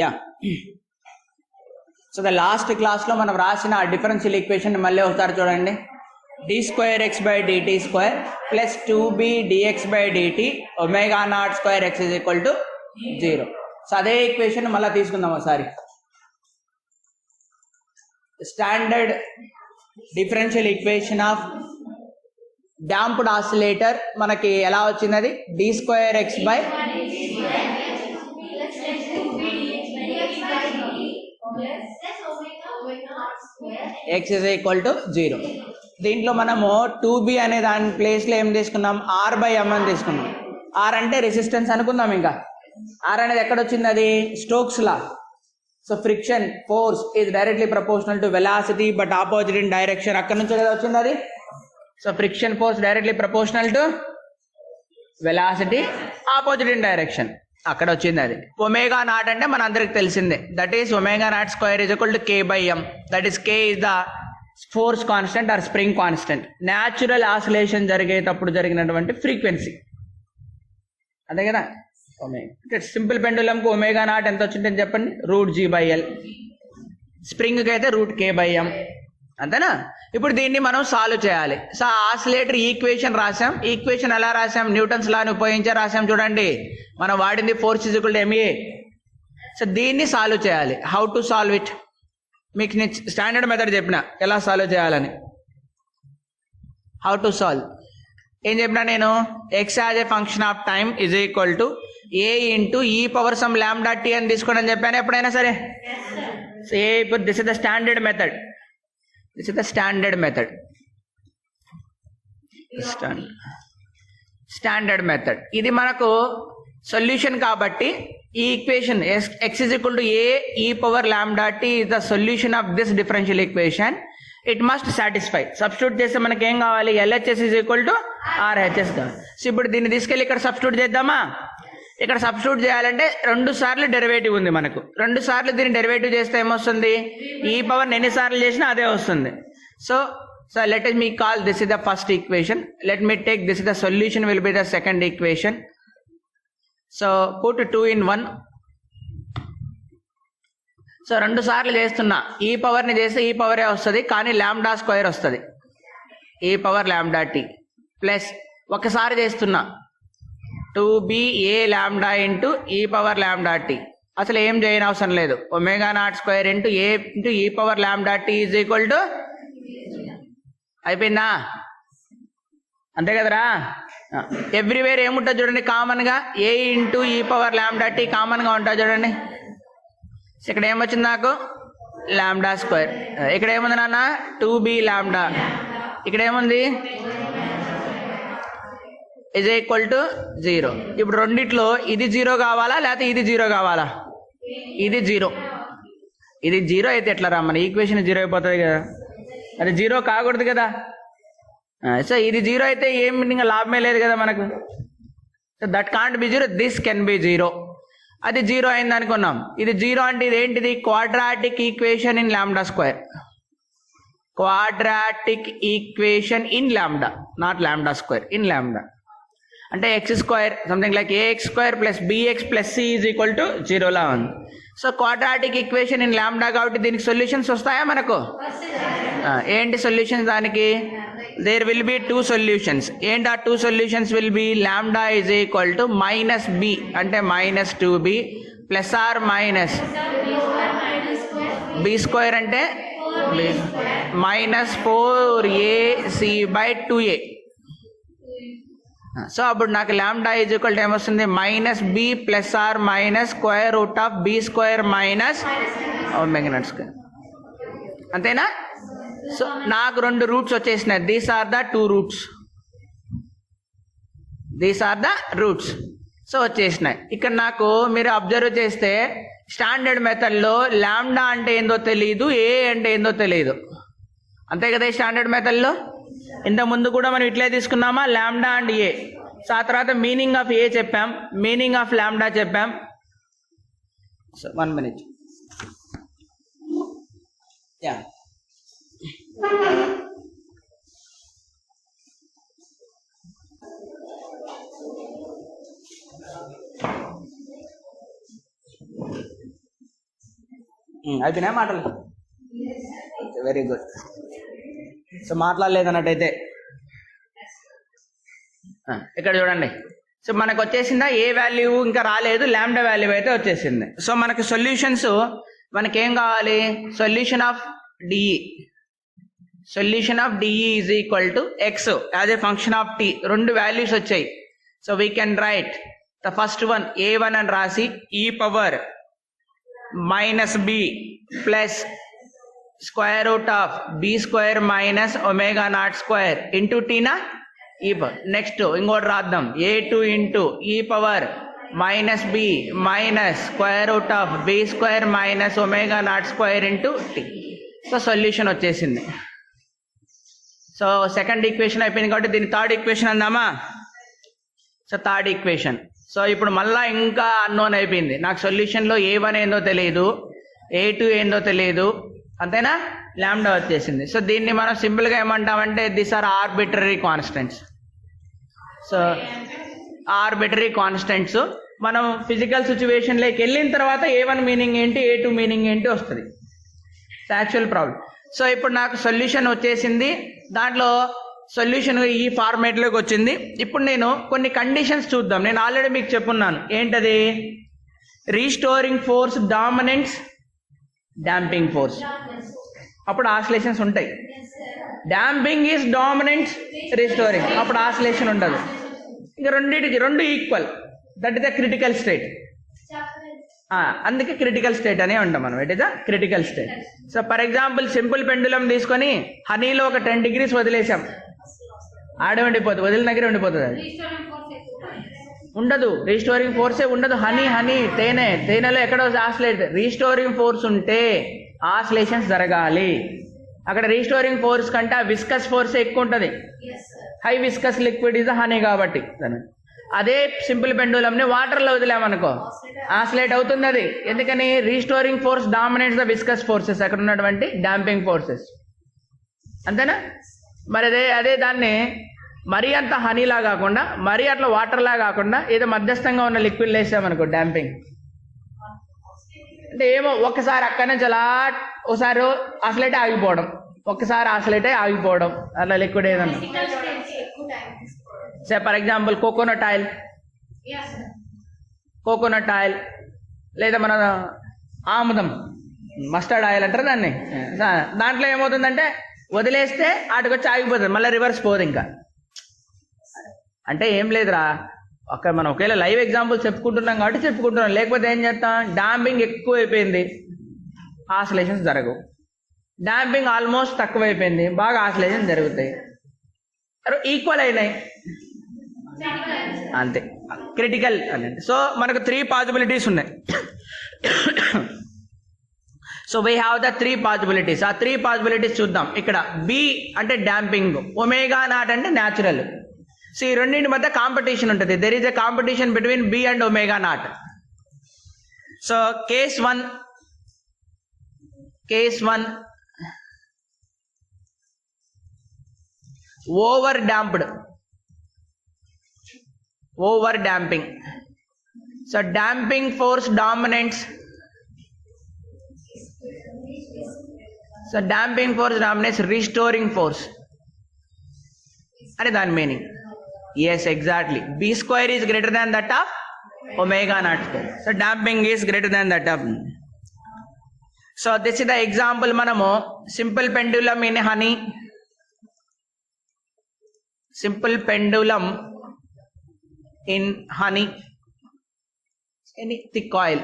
Yeah so the last క్లాస్లో మనం రాసిన డిఫరెన్షియల్ ఈక్వేషన్ మళ్ళీ ఒకసారి చూడండి. d2x/dt² plus 2b dx/dt ω0² x = 0. So అదే ఈక్వేషన్ మళ్ళీ తీసుకుందాం ఒకసారి. Standard differential equation of damped oscillator మనకి ఎలా వచ్చింది? d2x by x = 0. దీంట్లో మనము 2b అనే దాని ప్లేస్లో ఏం తీసుకున్నాం? r/m అని తీసుకున్నాం. r అంటే రెసిస్టెన్స్ అనుకుందాం. ఇంకా r అనేది ఎక్కడ వచ్చింది? అది Stokes law. So friction force is directly proportional to velocity but opposite in direction. అక్కడ నుంచి కదా వచ్చింది అది. So friction force directly proportional to velocity opposite in direction. అక్కడ వచ్చింది అది. ω0 అంటే మన అందరికి తెలిసిందే. That is ω02 = k/m. That is k is the force constant or spring constant. Natural oscillation జరిగేటప్పుడు జరిగినటువంటి ఫ్రీక్వెన్సీ అదే కదా. సింపుల్ పెండులంకు ω0 ఎంత వచ్చిందని చెప్పండి? √g/L. స్ప్రింగ్కి అయితే √k/m. అంతేనా? ఇప్పుడు దీన్ని మనం సాల్వ్ చేయాలి. సో ఆసిలేటర్ ఈక్వేషన్ రాసాం. ఈక్వేషన్ ఎలా రాసాం? న్యూటన్స్ లాని ఉపయోగించి రాసాం. చూడండి, మనం వాడింది ఫోర్స్ = ma. సో దీన్ని సాల్వ్ చేయాలి. How to solve it? మీకు నేను స్టాండర్డ్ మెథడ్ చెప్పిన ఎలా సాల్వ్ చేయాలని. హౌ టు సాల్వ్ ఏం చెప్పినా నేను? X as a function of time = a × e⁻λt అని తీసుకోండి అని చెప్పాను ఎప్పుడైనా సరే. సో ఇప్పుడు this is the standard method. This is the standard method. Standard method. ఇది మనకు సొల్యూషన్ కాబట్టి ఈ equation x = a e⁻λt is the solution of this differential equation. It must satisfy. Substitute చేస్తే మనకి ఏం కావాలి? LHS = RHS కావాలి. సో ఇప్పుడు దీన్ని తీసుకెళ్ళి ఇక్కడ సబ్స్టిట్యూట్ చేద్దామా? ఇక్కడ సబ్స్టిట్యూట్ చేయాలంటే 2 సార్లు డెరివేటివ్ ఉంది మనకు. 2 సార్లు దీన్ని డెరివేటివ్ చేస్తే ఏమొస్తుంది? ఈ పవర్ ఎన్నిసార్లు చేసినా అదే వస్తుంది. So let me call this is the first equation. Let me take this is the solution will be the second equation. So put 2 in 1. So 2 సార్లు చేస్తున్నా. ఈ పవర్ని చేస్తే ఈ పవరే వస్తుంది, కానీ λ² వస్తుంది. e⁻λt ప్లస్ ఒకసారి చేస్తున్నా 2ba λ × e⁻λt. అసలు ఏం చేయని అవసరం లేదు. ω02 × a × e⁻λt = అయిపోయిందా? అంతే కదరా. ఎవ్రీవేర్ ఏముంటుంది చూడండి కామన్గా? a × e⁻λt కామన్గా ఉంటుంది చూడండి. ఇక్కడ ఏమొచ్చింది నాకు? λ². ఇక్కడ ఏముంది నాన్న? 2b λ. ఇక్కడ ఏముంది? = 0. ఇప్పుడు రెండిట్లో ఇది 0 కావాలా లేకపోతే ఇది 0 కావాలా? ఇది 0. ఇది 0 అయితే ఎట్లా రా? మన ఈక్వేషన్ 0 అయిపోతుంది కదా. అది 0 కాకూడదు కదా. సో ఇది 0 అయితే ఏం ఇంకా లాభమే లేదు కదా మనకు. So that can't be 0. This can B 0. అది 0 అయింది అనుకున్నాం. ఇది 0 అంటే ఇది ఏంటిది? Quadratic equation in λ². Quadratic equation in λ, not λ², in λ. అంటే x² something like ax² + bx + c = 0 లా ఉంది. సో క్వాడ్రాటిక్ ఈక్వేషన్ ఇన్ λ కాబట్టి దీనికి సొల్యూషన్స్ వస్తాయా మనకు? ఏంటి సొల్యూషన్స్ దానికి? There will be 2 solutions. ఏంటి ఆ 2 సొల్యూషన్స్? విల్ బి λ = -b అంటే -2b ± b² అంటే -4ac/2a. సో అప్పుడు నాకు λ = ఏమొస్తుంది? -b ± √b² - ω02. అంతేనా? సో నాకు 2 రూట్స్ వచ్చేసినాయి. These are the 2 roots. So వచ్చేసినాయి. ఇక్కడ నాకు మీరు అబ్జర్వ్ చేస్తే స్టాండర్డ్ మెథడ్లో λ అంటే ఏందో తెలియదు, ఏ అంటే ఏందో తెలియదు. అంతే కదా స్టాండర్డ్ మెథడ్లో. ఇంత ముందు కూడా మనం ఇట్లే తీసుకున్నామా? λ అండ్ ఏ. సో ఆ తర్వాత మీనింగ్ ఆఫ్ ఏ చెప్పాం, మీనింగ్ ఆఫ్ λ చెప్పాం. So 1 minute. యా అయిపోయినాయి మాటలు. Very good. సో మాట్లాడలేదు అన్నట్టయితే ఇక్కడ చూడండి. సో మనకు వచ్చేసిందా ఏ వాల్యూ ఇంకా రాలేదు, లాంబ్డా వాల్యూ అయితే వచ్చేసింది. సో మనకు సొల్యూషన్స్ మనకేం కావాలి, solution of DE. Solution of DE is equal to X as a function of T. రెండు వాల్యూస్ వచ్చాయి. So we can write the first one a1 అని రాసి e power minus B plus square root of B square minus omega naught square into టీనా e power. Next ఇంకోటి రాద్దాం, a2 into e power minus B minus square root of B square minus omega naught square into tea. So solution వచ్చేసింది. So second equation అయిపోయింది కాబట్టి దీన్ని third equation అందామా. So third equation. So ఇప్పుడు మళ్ళా ఇంకా అన్నోన్ అయిపోయింది. నాకు సొల్యూషన్లో a1 ఏందో తెలియదు, a2 ఏందో తెలియదు, అంతేనా, లాంబ్డా వచ్చేసింది. సో దీన్ని మనం సింపుల్గా ఏమంటామంటే this are arbitrary constants. So arbitrary constants మనం ఫిజికల్ సిచ్యువేషన్లోకి వెళ్ళిన తర్వాత a1 మీనింగ్ ఏంటి, a2 మీనింగ్ ఏంటి వస్తుంది. Actual problem. సో ఇప్పుడు నాకు సొల్యూషన్ వచ్చేసింది, దాంట్లో సొల్యూషన్ ఈ ఫార్మేట్లోకి వచ్చింది. ఇప్పుడు నేను కొన్ని కండిషన్స్ చూద్దాం. నేను ఆల్రెడీ మీకు చెప్పున్నాను, ఏంటది, restoring force dominance, damping force. అప్పుడు ఆసిలేషన్స్ ఉంటాయి. డాంపింగ్ ఈజ్ డామినెన్స్, రీస్టోరింగ్, అప్పుడు ఆసిలేషన్ ఉండదు. ఇంకా రెండింటికి రెండు equal, that is the critical state. అందుకే క్రిటికల్ స్టేట్ అనే ఉంటాం మనం. It is the critical state. So for example simple pendulum తీసుకొని హనీలో ఒక 10 degrees వదిలేసాం, ఆడే ఉండిపోతుంది, వదిలిన దగ్గర ఉండిపోతుంది, అది ఉండదు. రీస్టోరింగ్ ఫోర్సే ఉండదు. హనీ తేనెలో ఎక్కడో ఆసిలేట్. రీస్టోరింగ్ ఫోర్స్ ఉంటే ఆసిలేషన్స్ జరగాలి. అక్కడ రీస్టోరింగ్ ఫోర్స్ కంటే ఆ విస్కస్ ఫోర్సే ఎక్కువ ఉంటుంది. High viscous liquid is honey కాబట్టి. అదే సింపుల్ పెండులంని వాటర్లో వదిలామనుకో ఆసిలేట్ అవుతుంది అది. ఎందుకని, restoring force dominates the viscous forces, అక్కడ ఉన్నటువంటి డాంపింగ్ ఫోర్సెస్, అంతేనా. మరి అదే దాన్ని మరీ అంత హనీలా కాకుండా, మరీ అట్లా వాటర్లా కాకుండా ఏదో మధ్యస్థంగా ఉన్న లిక్విడ్ వేసామనుకో డాంపింగ్ అంటే ఏమో ఒక్కసారి అక్కడి నుంచి అలా ఒకసారి ఆసిలేటే ఆగిపోవడం, ఒక్కసారి ఆసిలేటే ఆగిపోవడం, అట్లా లిక్విడ్ ఏదన్నా. Say for example coconut oil లేదా మన ఆముదం, మస్టర్డ్ ఆయిల్ అంటారు దాన్ని. దాంట్లో ఏమవుతుందంటే వదిలేస్తే వాటికొచ్చి ఆగిపోతుంది, మళ్ళీ రివర్స్ పోదు. ఇంకా అంటే ఏం లేదురా, అక్కడ మనం ఒకవేళ లైవ్ ఎగ్జాంపుల్ చెప్పుకుంటున్నాం కాబట్టి చెప్పుకుంటున్నాం, లేకపోతే ఏం చేస్తాం, డాంపింగ్ ఎక్కువ అయిపోయింది, ఆసిలేషన్స్ జరగవు. డాంపింగ్ ఆల్మోస్ట్ తక్కువైపోయింది, బాగా ఆసిలేషన్ జరుగుతాయి. ఈక్వల్ అయినాయి అంతే, క్రిటికల్ అని. సో మనకు 3 పాసిబిలిటీస్ ఉన్నాయి. So we have the 3 possibilities. ఆ 3 పాసిబిలిటీస్ చూద్దాం. ఇక్కడ బి అంటే డాంపింగ్, ఒమేగా నాట్ అంటే న్యాచురల్. సో ఈ రెండింటి మధ్య కాంపిటీషన్ ఉంటుంది. There is a competition between B and omega naught. So case one over damping. So damping force dominates. Restoring force. Are that meaning? Yes, exactly. B square is greater than that of omega naught square. So damping is greater than that of. So this is the example manamo simple pendulum in honey. Simple pendulum in honey. Any thick oil,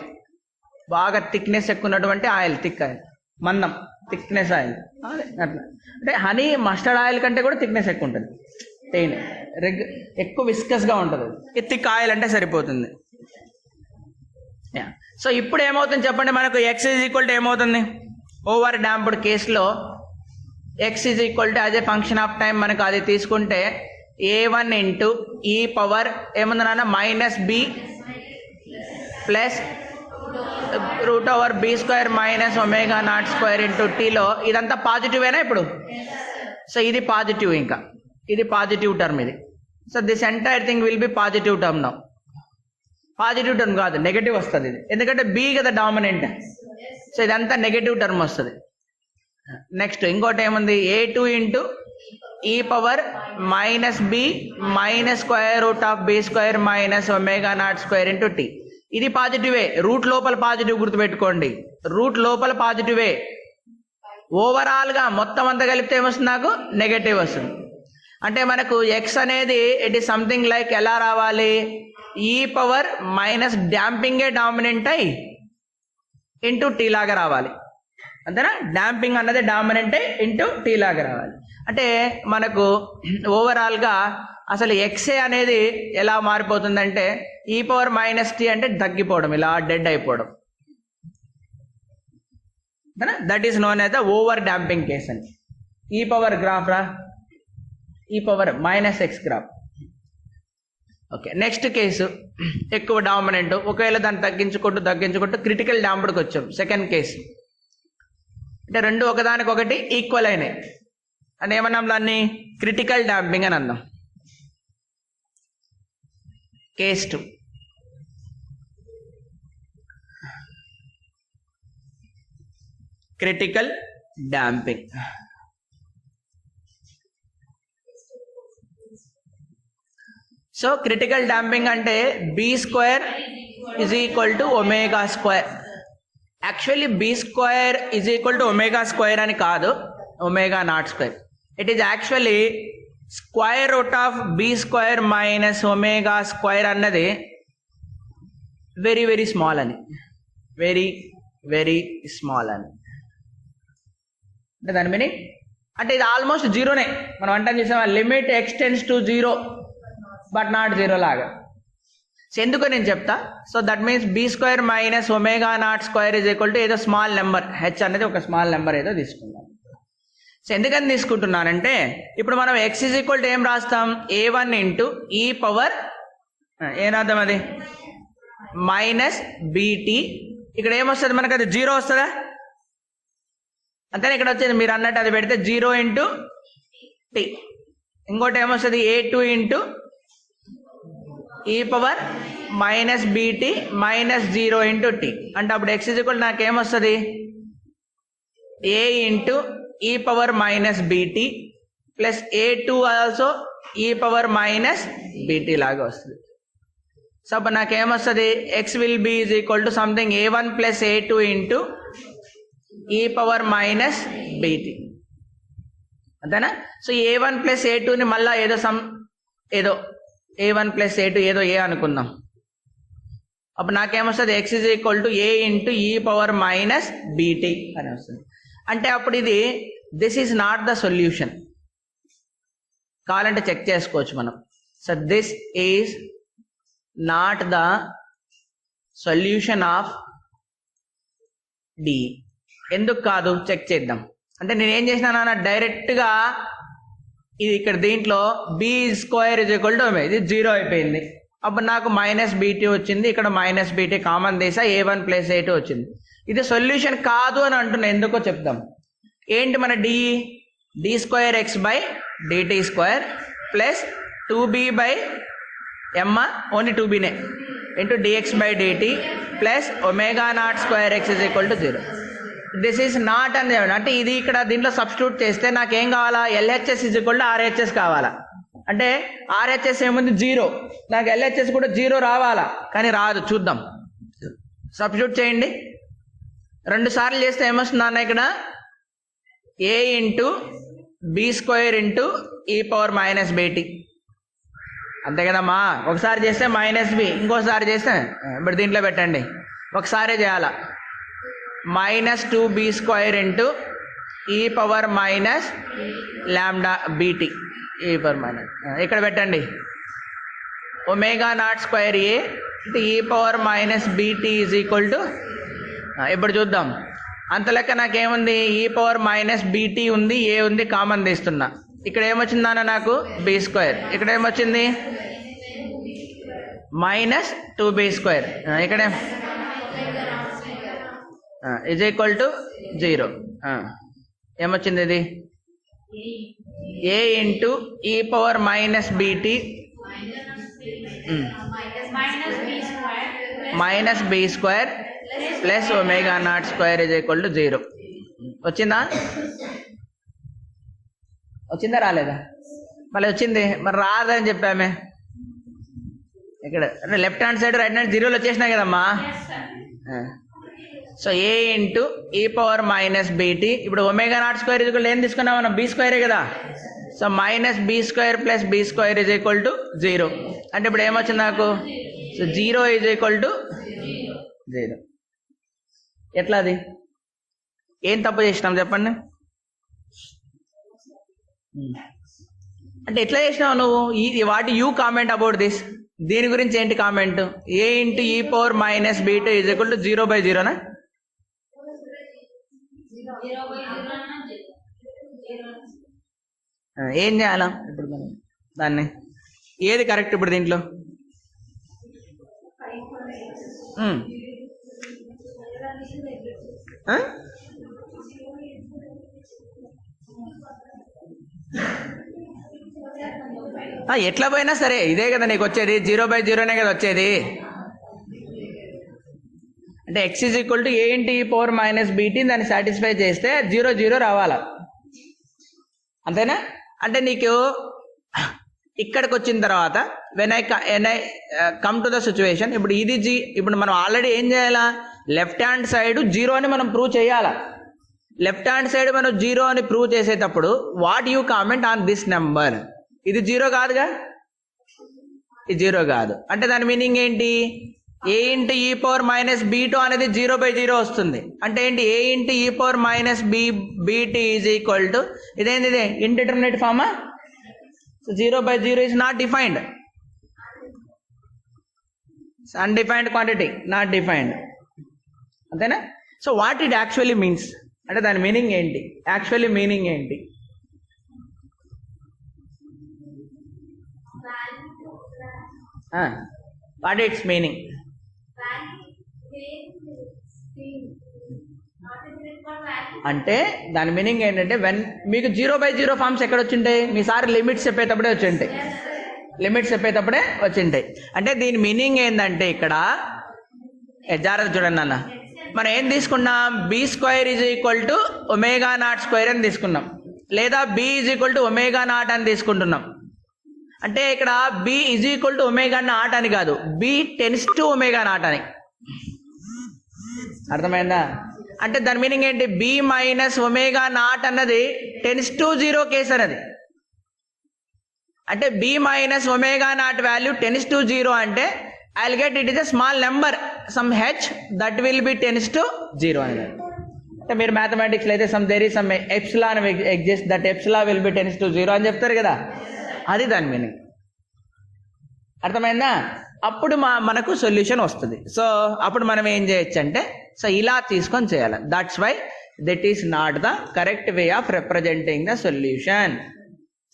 బాగా thickness ఎక్కువ ఉన్నటువంటి oil, thick oil, మందం thickness oil అట్లా. అంటే honey mustard oil కంటే కూడా thickness ఎక్కువ ఉంటుంది, తేనె ఎక్కువ విస్కస్గా ఉంటుంది. ఇది థిక్ ఆయిల్ అంటే సరిపోతుంది. సో ఇప్పుడు ఏమవుతుంది చెప్పండి, మనకు ఎక్స్ ఈజ్ ఈక్వల్ టు ఏమవుతుంది, ఓవర్ డాంప్డ్ కేసులో x is equal to as a function of time మనకు అది తీసుకుంటే a1 ఇంటూ ఈ పవర్ ఏముంది నాన్న minus B plus root over b square minus omega naught square into టీలో. ఇదంతా పాజిటివేనా ఇప్పుడు? సో ఇది పాజిటివ్, ఇంకా ఇది పాజిటివ్ టర్మ్ ఇది. So this entire thing will be positive term now. Positive term కాదు, నెగటివ్ వస్తుంది ఇది, ఎందుకంటే బి కదా డామినెంట్. సో ఇదంతా నెగటివ్ టర్మ్ వస్తుంది. నెక్స్ట్ ఇంకోటి ఏముంది, a2 into e power minus B minus square root of B square minus omega naught square into t. ఇది పాజిటివే, రూట్ లోపల పాజిటివ్ గుర్తుపెట్టుకోండి, రూట్ లోపల పాజిటివే. ఓవరాల్గా మొత్తం అంతా కలిపితే ఏమొస్తుంది, నాకు నెగటివ్ వస్తుంది. అంటే మనకు ఎక్స్ అనేది ఇట్ ఈస్ సంథింగ్ లైక్ ఎలా రావాలి, ఈ పవర్ మైనస్ డాంపింగే డామినెంట్ అయి ఇంటూ టీ లాగా రావాలి, అంతేనా. డాంపింగ్ అన్నది డామినెంట్ అయి ఇంటూ టీ లాగా రావాలి. అంటే మనకు ఓవరాల్గా అసలు ఎక్సే అనేది ఎలా మారిపోతుందంటే ఈ పవర్ మైనస్ టీ అంటే తగ్గిపోవడం, ఇలా డెడ్ అయిపోవడం, that is known as the over damping case అని. ఈ పవర్ గ్రాఫ్ రా, ఈ power minus X graph. Okay, next case ఎక్కువ డామినెంట్, ఒకవేళ దాన్ని తగ్గించుకుంటూ క్రిటికల్ డాంప్డ్కి వచ్చాం. సెకండ్ కేసు అంటే రెండు ఒకదానికొకటి ఈక్వల్ అయినాయి అని ఏమన్నాం, దాన్ని క్రిటికల్ డాంపింగ్ అని అందాం. Case 2. Critical damping. So critical damping అంటే B square is equal to omega square. Actually B square is equal to omega square అని కాదు, omega naught square. It is actually square root of B square minus omega square అన్నది very very small అని, very very small అని. అంటే దాని meaning అంటే ఇది almost జీరోనే. మనం అంటాం చేసాం limit x tends to zero but not zero లాగా. సో ఎందుకో నేను చెప్తా. So that means b square minus omega naught square is equal to ఏదో స్మాల్ నెంబర్, హెచ్ అనేది ఒక స్మాల్ నెంబర్ ఏదో తీసుకుందాం. సో ఎందుకని తీసుకుంటున్నానంటే ఇప్పుడు మనం ఎక్స్ ఇజ్ ఈక్వల్ టు ఏం రాస్తాం, a1 ఇంటూ ఈ పవర్ ఏనార్థం అది మైనస్ బీటీ. ఇక్కడ ఏమొస్తుంది మనకు, అది జీరో వస్తుందా, అంతేనా. ఇక్కడ వచ్చేది మీరు అన్నట్టు అది పెడితే 0 ఇంటూ టీ. ఇంకోటి ఏమొస్తుంది a2 into e power minus BT minus 0 into T. అంటే అప్పుడు ఎక్స్ ఇజ్ ఈక్వల్ నాకు ఏమొస్తుంది, a into e power minus BT plus a2 also e power minus BT లాగా వస్తుంది. సో అప్పుడు నాకేమొస్తుంది, X will be is equal to something a1 plus a2 into e power minus BT, అంతేనా. So a1 plus a2ని మళ్ళా ఏదో a1 plus a2 ఏదో A అనుకుందాం. అప్పుడు నాకేమొస్తుంది, X is equal to a into e power minus b t అని వస్తుంది. అంటే అప్పుడు ఇది this is not the solution, కావాలంటే చెక్ చేసుకోవచ్చు మనం. So this is not the solution of d. ఎందుకు కాదు చెక్ చేద్దాం. అంటే నేను ఏం చేసినా డైరెక్ట్గా ఇది ఇక్కడ దీంట్లో b square is equal to ఇది 0 అయిపోయింది. అప్పుడు నాకు మైనస్ బీటీ వచ్చింది, ఇక్కడ మైనస్ బీటీ కామన్ తీసా a1 ప్లస్ a2 వచ్చింది. ఇది సొల్యూషన్ కాదు అని అంటున్నా, ఎందుకో చెప్దాం. ఏంటి మన D square X by DT square plus 2b by M, only 2bనే into DX by DT plus omega naught square X is equal to 0. This is not అని అంటే ఇది ఇక్కడ దీంట్లో సబ్స్టిట్యూట్ చేస్తే నాకేం కావాలా, LHS is equal to RHS కావాలా. అంటే ఆర్హెచ్ఎస్ ఏముంది 0, నాకు ఎల్హెచ్ఎస్ కూడా 0 రావాలా, కానీ రాదు. చూద్దాం, సబ్స్టిట్యూట్ చేయండి. 2 సార్లు చేస్తే ఏమొస్తుంది అన్న, ఇక్కడ a into b square into e power minus b t, అంతే కదమ్మా. ఒకసారి చేస్తే మైనస్ బి, ఇంకోసారి చేస్తే ఇప్పుడు దీంట్లో పెట్టండి, ఒకసారి చేయాలా minus 2b square into e power minus lambda BT ఈ పవర్ మైనస్, ఇక్కడ పెట్టండి omega naught square A into e power minus b t is equal to. ఇప్పుడు చూద్దాం, అంత లెక్క నాకేముంది, ఈ పవర్ మైనస్ బీటీ ఉంది, ఏ ఉంది, కామన్ తీస్తున్నా. ఇక్కడ ఏమొచ్చిందన్న నాకు బి స్క్వేర్, ఇక్కడ ఏమొచ్చింది మైనస్ 2b స్క్వేర్, ఇక్కడ ఈజ్ ఈక్వల్ టు 0. ఏమొచ్చింది ఇది A into e power minus BT minus B square plus omega naught square is equal to 0. వచ్చిందా రాలేదా? మళ్ళీ వచ్చింది. మరి రాదని చెప్పామే ఇక్కడ. Left hand side right hand జీరోలు వచ్చేసినాయి కదమ్మా. So A into e power minus BT. ఇప్పుడు omega naught square is equal ఏం తీసుకున్నాం మనం? బీ స్క్వేరే కదా. So minus B square plus b square is equal to 0. అంటే ఇప్పుడు ఏమొచ్చింది నాకు? So 0 is equal to 0. ఎట్లా అది? ఏం తప్పు చేసినాం చెప్పండి? అంటే ఎట్లా చేసినావు నువ్వు? What you comment about this? దీని గురించి ఏంటి comment? A into e power minus BT is equal to 0/0నా? ఏం చేయాలా ఇప్పుడు మనం దాన్ని? ఏది కరెక్ట్ ఇప్పుడు దీంట్లో? ఎట్లా పోయినా సరే ఇదే కదా నీకు వచ్చేది. 0/0నే కదా వచ్చేది. అంటే X is equal to A into e power minus BT దాన్ని సాటిస్ఫై చేస్తే 0/0 రావాలా, అంతేనా? అంటే నీకు ఇక్కడికి వచ్చిన తర్వాత when I come to the situation, ఇప్పుడు ఇది ఇప్పుడు మనం ఆల్రెడీ ఏం చేయాలా? లెఫ్ట్ హ్యాండ్ సైడ్ 0 అని మనం ప్రూవ్ చేయాలా. లెఫ్ట్ హ్యాండ్ సైడ్ మనం 0 అని ప్రూవ్ చేసేటప్పుడు what you comment on this number? ఇది 0 కాదుగా, ఇది 0 కాదు. అంటే దాని మీనింగ్ ఏంటి? A into e power minus b t అనేది 0/0 వస్తుంది. అంటే ఏంటి? A into e power minus b t is equal to ఇదేంటి? ఇదే ఇండిటర్మినేట్ ఫార్మా. So 0/0 is not defined, undefined quantity, not defined, అంతేనా? So what it actually means అంటే దాని మీనింగ్ ఏంటి? యాక్చువల్లీ మీనింగ్ ఏంటి? What it's meaning? అంటే దాని మీనింగ్ ఏంటంటే మీకు 0/0 ఫార్మ్స్ ఎక్కడ వచ్చింటాయి? మీ సార్ లిమిట్స్ చెప్పేటప్పుడే వచ్చింటాయి. అంటే దీని మీనింగ్ ఏంటంటే ఇక్కడ జాగ్రత్త చూడండి అన్న, మనం ఏం తీసుకున్నాం? B square is equal to omega naught square అని తీసుకున్నాం, లేదా b is equal to omega naught అని తీసుకుంటున్నాం. అంటే ఇక్కడ b is equal to omega naught అని కాదు, b tends to omega naught అని. అర్థమైందా? అంటే దాని మీనింగ్ ఏంటి? బి మైనస్ ఒమేగా నాట్ అన్నది టెన్స్ టు 0 కేస్ అన్నది. అంటే b minus omega naught value tends to 0 అంటే I will get it is a small number some h that will be tends to 0 అనేది. అంటే మీరు మ్యాథమెటిక్స్ అయితే there is some epsilon exist that epsilon will be tends to 0 అని చెప్తారు కదా, అది దాని మీనింగ్. అర్థమైందా? అప్పుడు మనకు సొల్యూషన్ వస్తుంది. సో అప్పుడు మనం ఏం చేయొచ్చు అంటే సో ఇలా తీసుకొని చేయాలి. That's why that is not the correct way of representing the solution.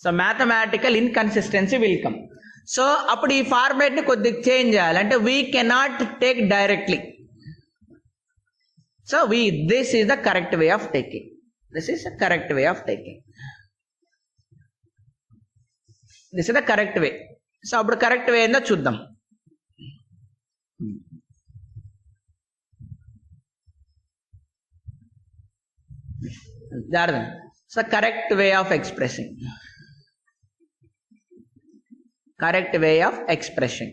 So mathematical inconsistency will come. So అప్పుడు ఈ ఫార్మేట్ ని కొద్దిగా చేంజ్ చేయాలి. అంటే we cannot take directly. So this is the correct way of taking. This is the correct way of taking. This is the correct way. So అప్పుడు correct way ఏందో చూద్దాం. జాగ్రత్త. So correct way of expressing. Correct way of expression.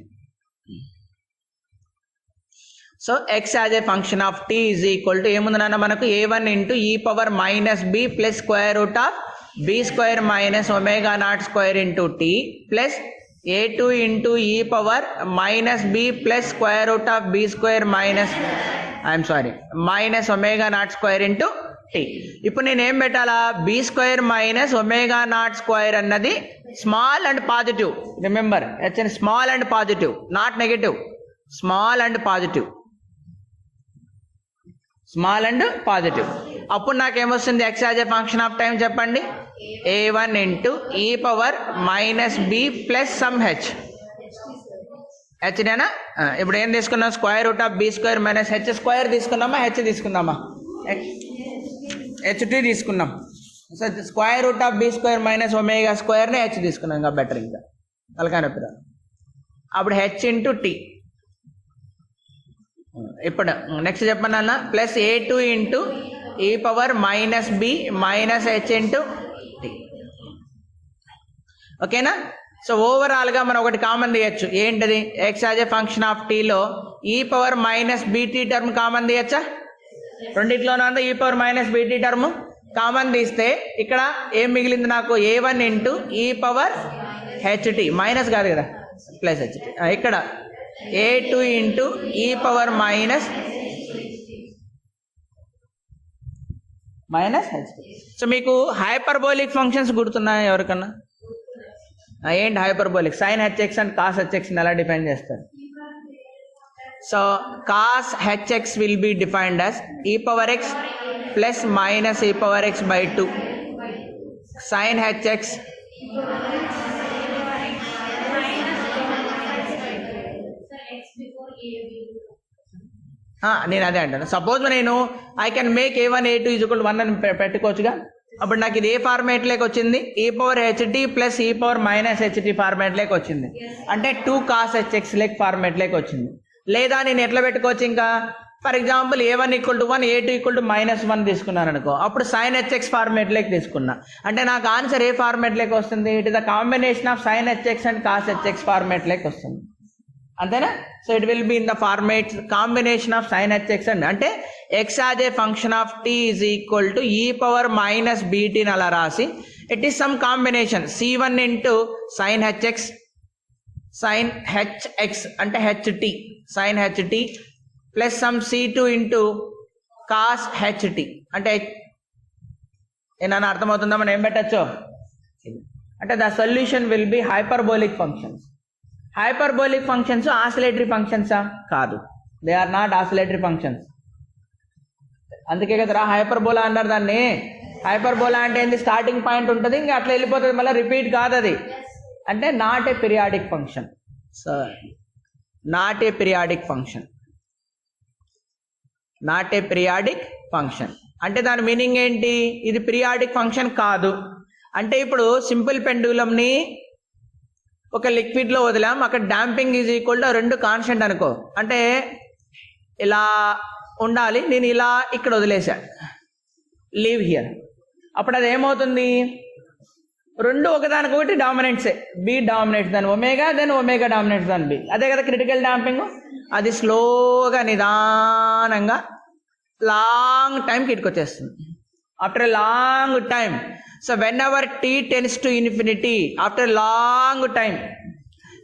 So x as a function of t is equal to ఏముంది నాన్న మనకు? a1 into e power minus B plus square root of B square minus omega naught square into t plus a2 into e power minus B plus square root of B square minus omega naught square into t. ఇప్పుడు నేను ఏం పెట్టాలా? B square minus omega naught square అన్నది small and positive. Remember, it's small and positive, not negative. Small and positive, small and positive. అప్పుడు నాకేమొస్తుంది? X as a function of time చెప్పండి. a1 into e power minus B plus some h. హెచ్నేనా? ఇప్పుడు ఏం తీసుకున్నాం? Square root of B square minus h square తీసుకున్నామా, h తీసుకున్నామా? హెచ్2 తీసుకున్నాం. So square root of B square minus omega స్క్వేర్ని హెచ్ తీసుకున్నాం. ఇంకా బెటర్, ఇంకా తలకాయ నొప్పి. అప్పుడు హెచ్ ఇంటూ టీ. ఇప్పుడు నెక్స్ట్ చెప్పండి అన్న, plus a2 into e power minus b minus h into t. ఓకేనా? సో ఓవరాల్గా మనం ఒకటి కామన్ తీయచ్చు. ఏంటది? X as a function of టీలో ఈ power minus BT term common తీయచ్చా? రెండిట్లోనూ అంతా ఈ power minus BT term common తీస్తే ఇక్కడ ఏం మిగిలింది నాకు? a1 into e power HT, minus కాదు కదా, ప్లస్ హెచ్టి. ఇక్కడ a2 into e power minus HT. So మీకు హైపర్బోలిక్ ఫంక్షన్స్ గుర్తున్నాయి ఎవరికన్నా? ఏంటి hyperbolic? Sign h x and cos HX ఎలా డిఫైన్ చేస్తారు? So cos HX will be defined as e power x plus minus e power x by 2. Sign HX నేను అదే అంటాను. Suppose నేను I can make a1 a2 = 1 అని పెట్టుకోవచ్చుగా. అప్పుడు నాకు ఇది ఏ ఫార్మేట్లోకి వచ్చింది? ఈ పవర్ హెచ్డి ప్లస్ ఈ పవర్ మైనస్ హెచ్డి ఫార్మేట్లోకి వచ్చింది. అంటే 2 కాస్ హెచ్ఎక్స్ లెక్ ఫార్మేట్లోకి వచ్చింది. లేదా నేను ఎట్లా పెట్టుకోవచ్చు ఇంకా? ఫర్ ఎగ్జాంపుల్ a1 = 1 a2 = -1 తీసుకున్నాను అనుకో, అప్పుడు సైన్ హెచ్ఎక్స్ ఫార్మేట్లోకి తీసుకున్నా. అంటే నాకు ఆన్సర్ ఏ ఫార్మేట్లోకి వస్తుంది? It is the combination of sine h x and cos h x ఫార్మేట్లోకి వస్తుంది. అంతేనా? So it will be in the format combination of sine h x and అంటే x as a function of t is equal to e power minus బీటీని అలా రాసి it is some combination c1 into sine h x sine h x అంటే h t sine h t plus some c2 into cos h t అంటే ఏమన్నా అర్థమవుతుందా? మనం ఏం పెట్టచ్చు అంటే the solution will be hyperbolic functions. Hyperbolic functions oscillatory ఫంక్షన్సా? కాదు, they are not oscillatory functions. అందుకే కదరా హైపర్బోలా అన్నారు దాన్ని. హైపర్బోలా అంటే ఏంది? స్టార్టింగ్ పాయింట్ ఉంటుంది, ఇంకా అట్లా వెళ్ళిపోతుంది, మళ్ళీ రిపీట్ కాదు అది. అంటే not a periodic function. So not a periodic function, not a periodic function అంటే దాని మీనింగ్ ఏంటి? ఇది పీరియాడిక్ ఫంక్షన్ కాదు. అంటే ఇప్పుడు సింపుల్ పెండులంని ఒక లిక్విడ్లో వదిలాం, అక్కడ damping is equal to 2 constant అనుకో. అంటే ఇలా ఉండాలి, నేను ఇలా ఇక్కడ వదిలేసా, లీవ్ హియర్. అప్పుడు అది ఏమవుతుంది? 2 ఒకదానికొకటి డామినెంట్సే. బి డామినేట్స్ దాని ఒమేగా, దెన్ ఒమేగా డామినేట్స్ దాని బి. అదే కదా క్రిటికల్ డాంపింగ్. అది స్లోగా నిదానంగా లాంగ్ టైంకి ఇటుకొచ్చేస్తుంది. After a long time. So whenever t tends to infinity, after a long time,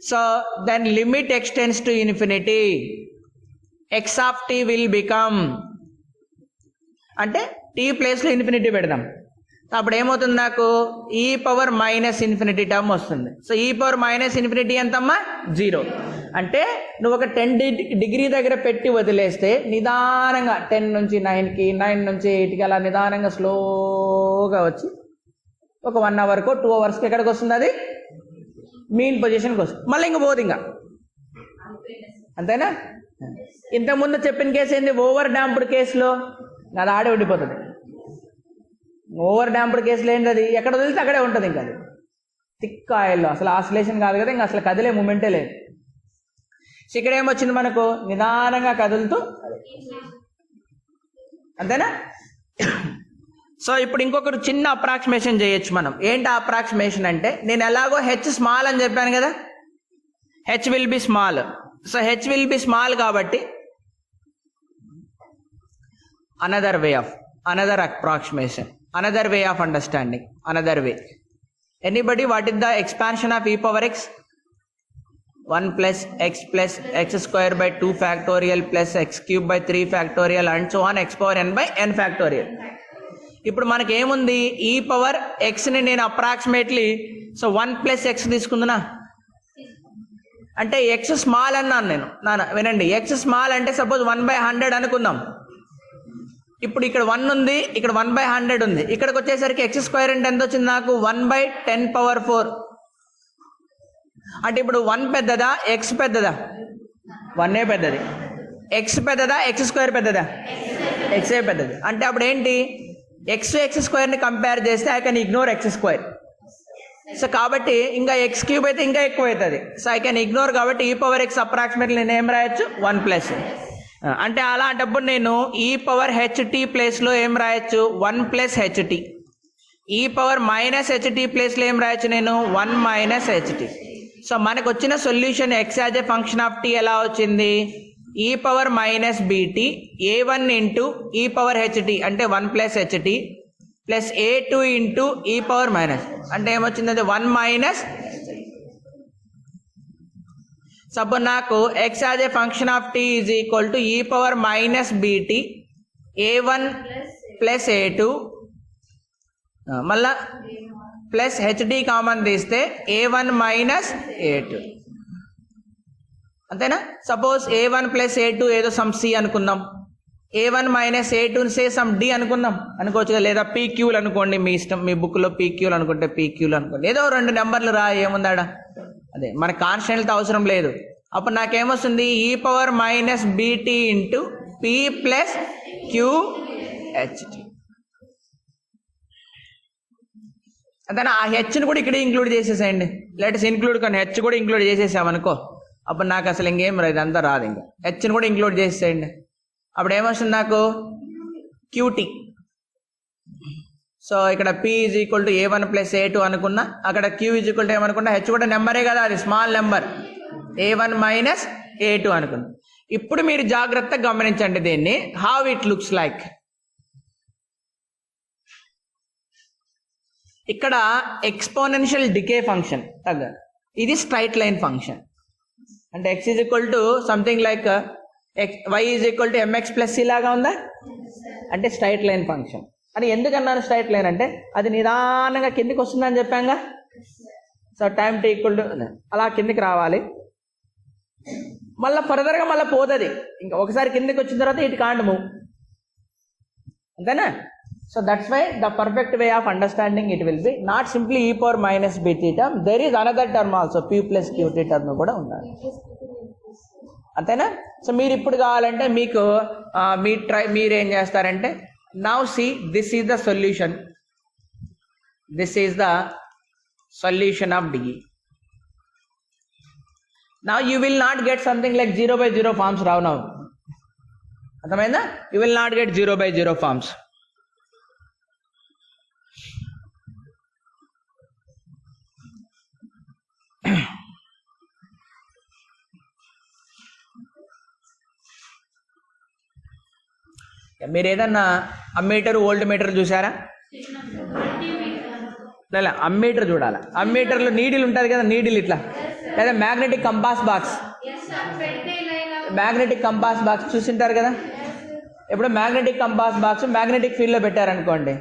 so then limit x tends to infinity, x of t will become, అంటే t ప్లేస్లో infinity పెడదాం. అప్పుడు ఏమవుతుంది? నాకు ఈ పవర్ మైనస్ ఇన్ఫినిటీ టర్మ్ వస్తుంది. So ఈ power minus infinity ఎంతమ్మా? 0. అంటే నువ్వు ఒక 10 డిగ్రీ దగ్గర పెట్టి వదిలేస్తే నిదానంగా 10 నుంచి 9కి 9 నుంచి 8కి అలా నిదానంగా స్లోగా వచ్చి ఒక 1 అవర్కో 2 అవర్స్కి ఎక్కడికి వస్తుంది? అది మీన్ పొజిషన్కి వస్తుంది. మళ్ళీ ఇంక పోదు ఇంకా. అంతేనా? ఇంతకుముందు చెప్పిన కేసు ఏంది? ఓవర్ డాంప్డ్ కేసులో అది ఆడే ఉండిపోతుంది. ఓవర్ డాంప్డ్ కేసులో ఏంటి? అది ఎక్కడ వదిలితే అక్కడే ఉంటుంది. ఇంకా అది థిక్ ఆయిల్లో అసలు ఆసిలేషన్ కాదు కదా, ఇంకా అసలు కదిలే మూమెంటే లేదు. సో ఇక్కడ ఏమొచ్చింది మనకు? నిదానంగా కదులుతూ. అంతేనా? సో ఇప్పుడు ఇంకొకటి చిన్న అప్రాక్సిమేషన్ చేయొచ్చు మనం. ఏంటి అప్రాక్సిమేషన్ అంటే, నేను ఎలాగో హెచ్ స్మాల్ అని చెప్పాను కదా, h will be small. So h will be small కాబట్టి another way of, another approximation, another way of understanding, another way. Anybody what is the expansion of e power x? 1 plus x square by 2 factorial plus x cube by 3 factorial and so on x power n by n factorial. ఇప్పుడు మనకి ఏముంది? ఈ power ఎక్స్ని నేను approximately 1 + x తీసుకుందునా? అంటే X small అన్నాను నేను. వినండి, X small అంటే సపోజ్ 1/100 అనుకుందాం. ఇప్పుడు ఇక్కడ 1 ఉంది, ఇక్కడ 1/100 ఉంది. ఇక్కడికి వచ్చేసరికి x స్క్వేర్ అంటే ఎంత వచ్చింది నాకు? 1/10⁴. అంటే ఇప్పుడు 1 పెద్దదా, x పెద్దదా? 1 పెద్దది. x పెద్దదా, x స్క్వేర్ పెద్దదా? x పెద్దది. అంటే అప్పుడు ఏంటి? x స్క్వేర్ని కంపేర్ చేస్తే I can ignore x square. So కాబట్టి ఇంకా x³ అయితే ఇంకా ఎక్కువ అవుతుంది. So I can ignore. కాబట్టి ఈ పవర్ x అప్రాక్సిమేట్లీ నేను ఏం రాయొచ్చు? 1+. అంటే అలాంటప్పుడు నేను ఈ పవర్ హెచ్టి ప్లేస్లో ఏం రాయొచ్చు 1 ప్లస్ హెచ్టి. ఈ పవర్ మైనస్ హెచ్టి ప్లేస్లో ఏం రాయొచ్చు నేను 1 మైనస్ హెచ్టి. సో మనకు వచ్చిన solution x as a function of t ఎలా వచ్చింది, e power minus b t A1 into e power h t అంటే 1 plus h t plus A2 into e power minus అంటే ఏమొచ్చింది, అది 1 మైనస్. సపోజ్ నాకు x as a function of t is equal to e power minus b t A1 plus A2 మళ్ళా plus HD common తీస్తే A1 minus A2 అంతేనా. Suppose A1 plus A2 ఏదో some C అనుకుందాం, A1 minus A2 say some D అనుకోవచ్చు, లేదా పీక్యూలు అనుకోండి, మీ ఇష్టం, మీ బుక్లో పీక్యూలు అనుకుంటే పీక్యూలు అనుకోండి, ఏదో 2 నెంబర్లు రా, ఏముందాడా, అదే మన కాన్స్టెంట్తో అవసరం లేదు. అప్పుడు నాకేమొస్తుంది, ఈ power minus బిటి into P plus క్యూహెచ్టి. అంతేనా. ఆ హెచ్ని కూడా ఇక్కడ ఇంక్లూడ్ చేసేసేయండి, లేటెస్ట్ ఇంక్లూడ్ కానీ హెచ్ కూడా ఇంక్లూడ్ చేసేసామనుకో, అప్పుడు నాకు అసలు ఇంకేం రాదు, ఇదంతా రాదు. ఇంకా హెచ్ని కూడా ఇంక్లూడ్ చేసేయండి, అప్పుడు ఏమొస్తుంది నాకు క్యూటీ. సో ఇక్కడ P is equal to A1 plus A2 అనుకున్నా, అక్కడ Q ఈజ్ ఈక్వల్ టు ఏమనుకున్నా, హెచ్ కూడా నెంబరే కదా, అది small number, A1 minus A2 అనుకున్నా. ఇప్పుడు మీరు జాగ్రత్తగా గమనించండి దీన్ని, హౌ ఇట్ లుక్స్ లైక్. ఇక్కడ ఎక్స్పోనెన్షియల్ డికే ఫంక్షన్ తగ్గ, ఇది స్ట్రైట్ లైన్ ఫంక్షన్. అంటే x is equal to something like y is equal to mx plus c లాగా ఉందా, అంటే స్ట్రైట్ లైన్ ఫంక్షన్. అని ఎందుకన్నాను స్ట్రైట్ లైన్ అంటే, అది నిదానంగా కిందికి వస్తుందని చెప్పాంగా. So time t equal to అలా కిందికి రావాలి, మళ్ళీ ఫర్దర్గా మళ్ళీ పోతుంది. ఇంకా ఒకసారి కిందికి వచ్చిన తర్వాత ఇట్ కాంట్ మూవ్, అంతేనా. So that's why the perfect way of understanding it will be not simply e power minus b t term, there is another term also, p plus q t term కూడా ఉండాలి, అంతేనా. సో మీరు ఇప్పుడు కావాలంటే మీకు మీరేం చేస్తారంటే, now see this is the solution, this is the solution of D E. Now you will not get something like 0/0 forms రావు. నౌ అర్థమైందా, you will not get 0/0 forms. మీరు ఏదన్నా అమ్మీటర్ వోల్ట్ మీటర్ చూసారా, లేదా అమ్మీటర్ చూడాలా, అమ్మీటర్లో నీడిల్ ఉంటుంది కదా, needle ఇట్లా, లేదా magnetic compass box, magnetic compass box చూసింటారు కదా. ఇప్పుడు మ్యాగ్నెటిక్ కంపాస్ బాక్స్ మ్యాగ్నెటిక్ ఫీల్డ్లో పెట్టారనుకోండి,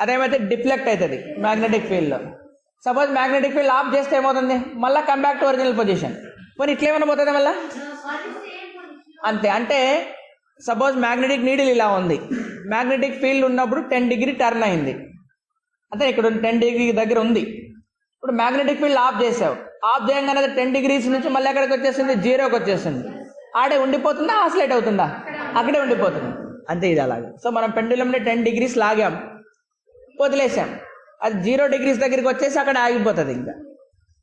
అదేమైతే డిఫ్లెక్ట్ అవుతుంది మ్యాగ్నెటిక్ ఫీల్డ్లో. సపోజ్ మ్యాగ్నెటిక్ ఫీల్డ్ ఆఫ్ చేస్తే ఏమవుతుంది, మళ్ళీ come back to original position. మరి ఇట్లేమైనా పోతుంది మళ్ళీ, అంతే. అంటే సపోజ్ మ్యాగ్నెటిక్ నీడిల్ ఇలా ఉంది, మ్యాగ్నెటిక్ ఫీల్డ్ ఉన్నప్పుడు 10 డిగ్రీ టర్న్ అయింది, అంటే ఇక్కడ 10 డిగ్రీ దగ్గర ఉంది. ఇప్పుడు మ్యాగ్నెటిక్ ఫీల్డ్ ఆఫ్ చేసావు, ఆఫ్ చేయగానే 10 డిగ్రీస్ నుంచి మళ్ళీ ఎక్కడికి వచ్చేస్తుంది, 0కి వచ్చేస్తుంది. ఆడే ఉండిపోతుందా, ఆసిలేట్ అవుతుందా, అక్కడే ఉండిపోతుంది, అంతే. ఇది అలాగే. సో మనం పెండులంని 10 డిగ్రీస్ లాగాం, వదిలేసాం, అది 0 డిగ్రీస్ దగ్గరికి వచ్చేసి అక్కడ ఆగిపోతుంది ఇంకా.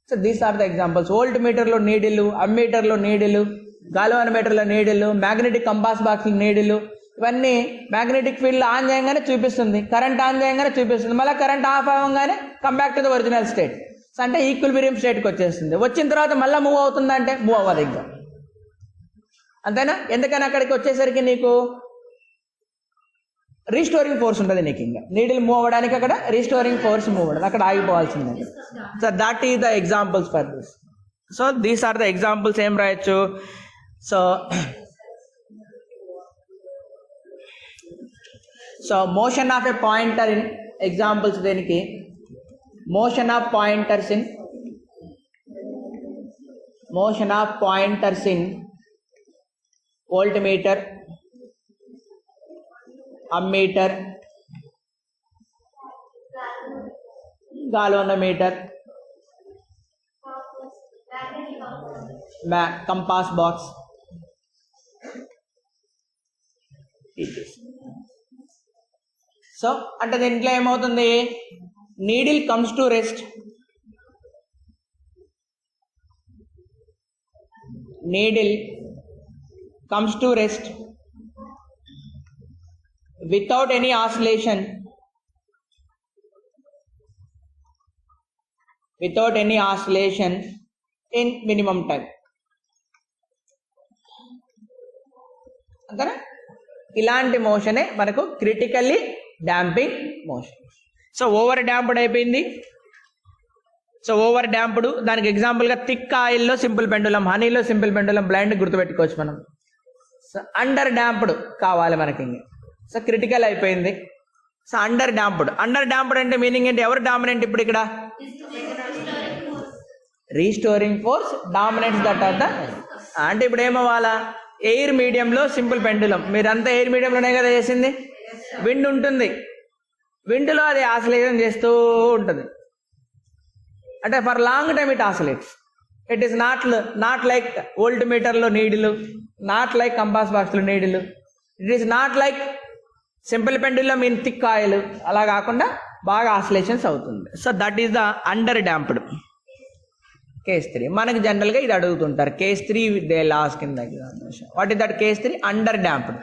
So these are the examples. వోల్ట్ మీటర్లో నీడిలు, అమ్మీటర్లో నీడిలు, గాల్వాన్ మీటర్లో నీడిలు, మ్యాగ్నెటిక్ కంపాస్ బాక్స్లో నీడిలు, ఇవన్నీ మ్యాగ్నెటిక్ ఫీల్డ్ ఆన్ చేయగానే చూపిస్తుంది, కరెంట్ ఆన్ చేయగానే చూపిస్తుంది, మళ్ళీ కరెంట్ ఆఫ్ అవ్వగానే come back to the original state. అంటే ఈక్విలిబ్రియం స్టేట్కి వచ్చేస్తుంది. వచ్చిన తర్వాత మళ్ళీ మూవ్ అవుతుందా అంటే మూవ్ అవ్వదు ఇంకా, అంతేనా. ఎందుకని అక్కడికి వచ్చేసరికి నీకు రీస్టోరింగ్ ఫోర్స్ ఉంటుంది నీకు, ఇంకా నీడిల్ మూవ్ అవ్వడానికి అక్కడ రీస్టోరింగ్ ఫోర్స్ మూవ్ అవ్వడం, అక్కడ ఆగిపోవాల్సిందే. So that is the examples for this. So these are the examples. ఏం రాయొచ్చు, so motion of a pointer in examples దేనికి, motion of pointers in voltmeter, ammeter, galvanometer, compass box. So అంటే దీంట్లో ఏమవుతుంది, needle comes to rest, needle comes to rest without any oscillation, in minimum time. అంతేనా? ఇలాంటి మోషనే మనకు critically damping motion. So over damped అయిపోయింది. So over damped దానికి ఎగ్జాంపుల్గా థిక్ ఆయిల్లో సింపుల్ పెండులం, హనీలో సింపుల్ పెండులం, బ్లైండ్ గుర్తుపెట్టుకోవచ్చు మనం. సో అండర్ డాంప్డ్ కావాలి మనకి. సో క్రిటికల్ అయిపోయింది. సో అండర్ డాంప్డ్ అంటే మీనింగ్ ఏంటి? ఎవరు డామినెంట్ ఇప్పుడు ఇక్కడ? Restoring force dominates that of the. అంటే ఇప్పుడు ఏమవ్వాలా? ఎయిర్ మీడియంలో సింపుల్ పెండులం, మీరంతా ఎయిర్ మీడియంలోనే కదా చేసింది. విండ్ ఉంటుంది, విండ్లో అది ఆసిలేషన్ చేస్తూ ఉంటుంది. అంటే for long time it oscillates. It is not like వోల్ట్ మీటర్లో నీడిలు, నాట్ లైక్ కంపాస్ బాక్స్లో నీడిలు, it is not like simple pendulum in thick oil. అలా కాకుండా బాగా ఆసిలేషన్స్ అవుతుంది. So that is the under damped. Case 3 మనకి జనరల్గా ఇది అడుగుతుంటారు. కేస్ 3 దే లాస్ట్ కింద. What is that case 3? Under damped,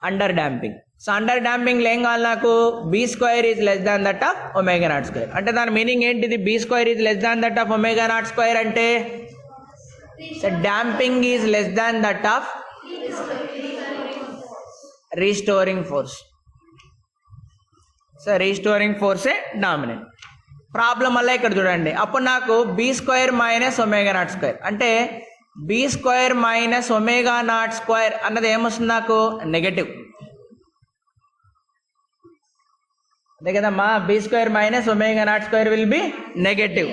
under damping. So under డాంపింగ్లో ఏం కావాలి నాకు? b² is less than that of ω0². అంటే దాని మీనింగ్ ఏంటిది? b² is less than that of ω0² అంటే so damping is less than that of restoring force. So restoring ఫోర్సే డామినెంట్. ప్రాబ్లం వల్ల ఇక్కడ చూడండి, అప్పుడు నాకు b² - ω0² అంటే b² - ω0² అన్నది ఏమొస్తుంది నాకు? నెగటివ్. అంతే కదమ్మా, b² - ω0² will be negative.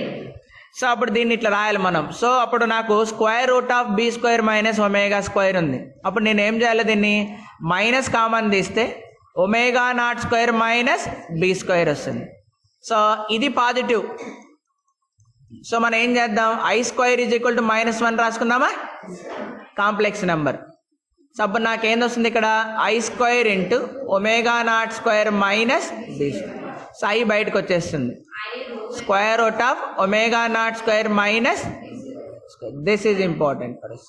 So అప్పుడు దీన్ని ఇట్లా రాయాలి మనం. సో అప్పుడు నాకు స్క్వేర్ రూట్ ఆఫ్ b² - ω² ఉంది. అప్పుడు నేను ఏం చేయాలి? దీన్ని మైనస్ కామన్ తీస్తే ω02 - b² వస్తుంది. సో ఇది పాజిటివ్. సో మనం ఏం చేద్దాం? i² = -1 రాసుకుందామా? Complex number. సో అప్పుడు నాకేం వస్తుంది ఇక్కడ? i² × ω02 - b². సో i బయటకు వచ్చేస్తుంది. Square root of ω02 - this is important for us.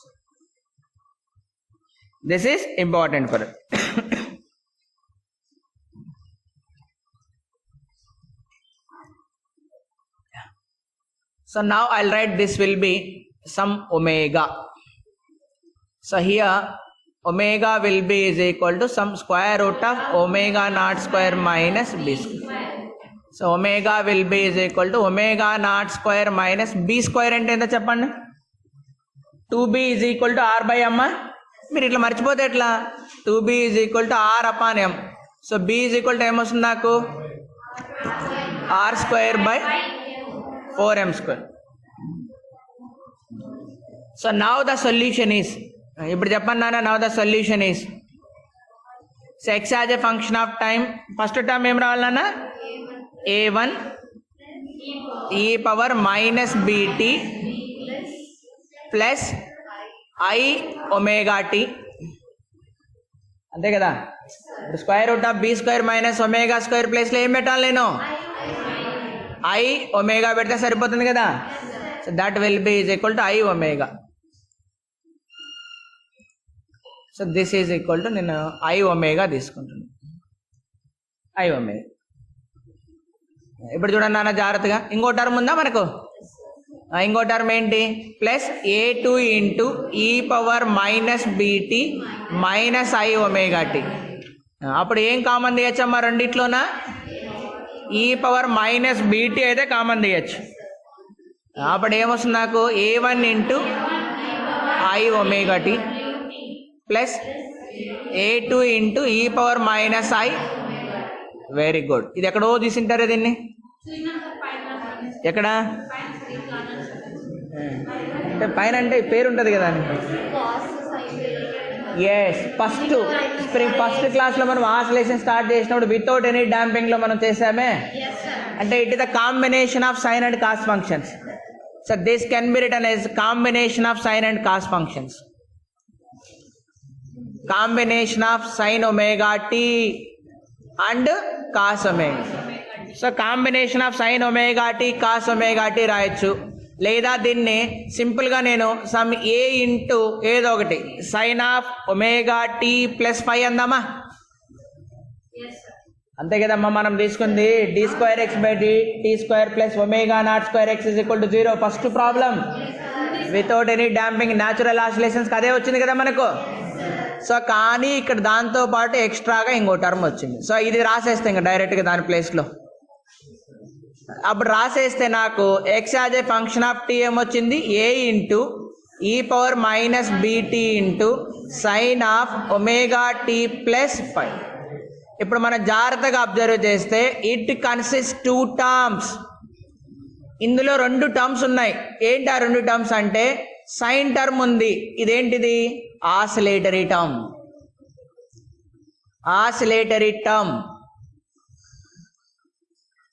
This is important for us. So now I'll write this will be some omega. So here omega will be is equal to some square root of ω02 minus b². So omega will be is equal to ω02 minus b² అంటే ఎంత చెప్పండి? 2b is equal to r by m. మీరు ఇట్లా మర్చిపోతే ఎట్లా? 2b is equal to r upon m. So b is equal to ఏమొస్తుంది నాకు? r² by 4m². So now the solution is, ఇప్పుడు చెప్పండి నాన్న, now the solution is, so x as a function of time, first term ఏం రావాలి నాన్న? a1 e power minus bt plus I omega t. అంతే కదా? ఇప్పుడు స్క్వేర్ రూట్ ఆఫ్ b² - ω² ప్లేస్లో ఏం పెట్టాలి నేను? I omega పెడితే సరిపోతుంది కదా? So that will be is equal to I omega. So this is equal to, నేను I omega తీసుకుంటున్నాను. I omega. ఇప్పుడు చూడండి నాన్న జాగ్రత్తగా, ఇంకో టర్మ్ ఉందా మనకు? ఇంకో టర్మ్ ఏంటి? Plus a2 × e power minus bt minus I omega t. అప్పుడు ఏం కామన్ తీయచ్చమ్మా రెండిట్లోనా? e power minus bt అయితే కామన్ తీయచ్చు. అప్పుడు ఏమొస్తుంది నాకు? a1 × I omega t plus a2 × e power minus I. Very good. ఇది ఎక్కడో తీసింటారా దీన్ని? ఎక్కడ? అంటే పైన అంటే పేరు ఉంటుంది కదా అని. ఎస్, ఫస్ట్ క్లాస్లో మనం ఆసిలేషన్ స్టార్ట్ చేసినప్పుడు వితౌట్ ఎనీ డాంపింగ్లో మనం చేసామే. అంటే it is the combination of sine and cos functions. So this can be written as combination of sine and cos functions. Combination of sine omega t and cos omega. So combination of sine omega t cos omega t రాయొచ్చు, లేదా దీన్ని సింపుల్గా నేను some ఏ into ఏదో ఒకటి sine of omega t plus 5 అందామా? అంతే కదమ్మా, మనం తీసుకుంది d²x/d t² plus omega naught square x = 0. First problem without any damping natural ఆసిలేషన్స్కి అదే వచ్చింది కదా మనకు. సో కానీ ఇక్కడ దాంతో పాటు ఎక్స్ట్రాగా ఇంకో టర్మ్ వచ్చింది. సో ఇది రాసేస్తే ఇంకా డైరెక్ట్గా దాని ప్లేస్లో అప్పుడు రాసేస్తే నాకు x as a function of t ఏమొచ్చింది, a into e⁻−bt into sine of omega t plus 5. ఇప్పుడు మనం జాగ్రత్తగా అబ్జర్వ్ చేస్తే ఇట్ కన్సిస్ట్ 2 టర్మ్స్. ఇందులో 2 టర్మ్స్ ఉన్నాయి. ఏంటి ఆ 2 టర్మ్స్ అంటే సైన్ టర్మ్ ఉంది, ఇదేంటిది oscillatory term. Oscillatory term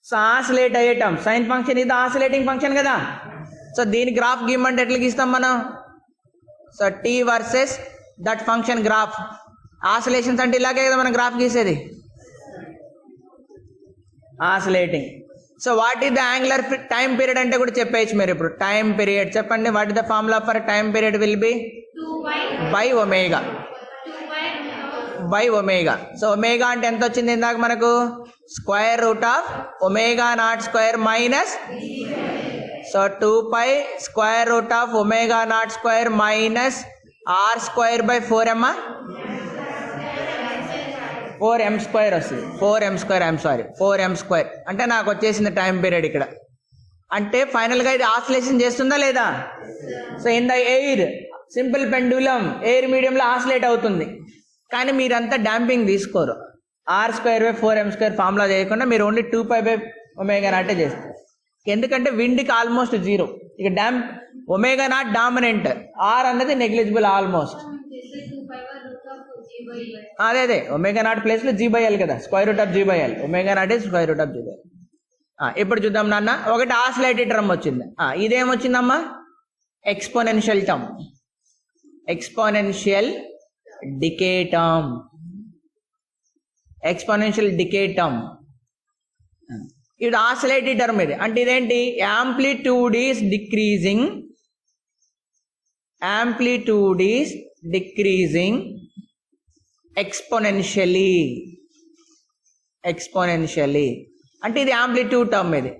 so oscillate అయ్యే టర్మ్ సైన్ ఫంక్షన్, ఇది ఆసిలేటింగ్ ఫంక్షన్ కదా. సో దీని గ్రాఫ్ గీయమంటే ఎట్లా గీస్తాం మనం? So t versus that function graph. Oscillations అంటే ఇలాగే కదా మనం గ్రాఫ్ గీసేది, oscillating. So what is the angular time period అంటే కూడా చెప్పేయచ్చు మీరు. ఇప్పుడు టైం పీరియడ్ చెప్పండి. What is the formula for time period will be by omega. By omega. So omega అంటే ఎంత వచ్చింది ఇందాక మనకు? √⍵0² మైనస్, సో 2π√⍵0² మైనస్ r²/4 అమ్మా, 4m² వస్తుంది. 4m², అంటే నాకు వచ్చేసింది టైం పీరియడ్ ఇక్కడ. అంటే ఫైనల్గా ఇది ఆసిలేషన్ చేస్తుందా లేదా? So in the air simple pendulum air మీడియంలో ఆసిలేట్ అవుతుంది. కానీ మీరంతా డాంపింగ్ తీసుకోరు. r²/4m² ఫార్ములా చేయకుండా మీరు ఓన్లీ 2π/ω0 చేస్తారు. ఎందుకంటే విండ్కి ఆల్మోస్ట్ 0. ఇక ω0 డామినెంట్, r అన్నది నెగ్లిజిబుల్ ఆల్మోస్ట్. అదే ω0 ప్లేస్లో g/l కదా, √g/l. ω0 is √g/l. ఇప్పుడు చూద్దాం నాన్న. ఒకటి ఆసిలేటెడ్ టర్మ్ వచ్చింది. ఇదేమొచ్చిందమ్మా? Exponential term, exponential decay term, exponential decay term. ఇది ఆసిలేటెడ్ టర్మ్. ఇది అంటే ఇదేంటి? Amplitude is decreasing, amplitude is decreasing exponentially. Exponentially అంటే ఇది యాంప్లిట్యూడ్ టర్మ్ ఇది,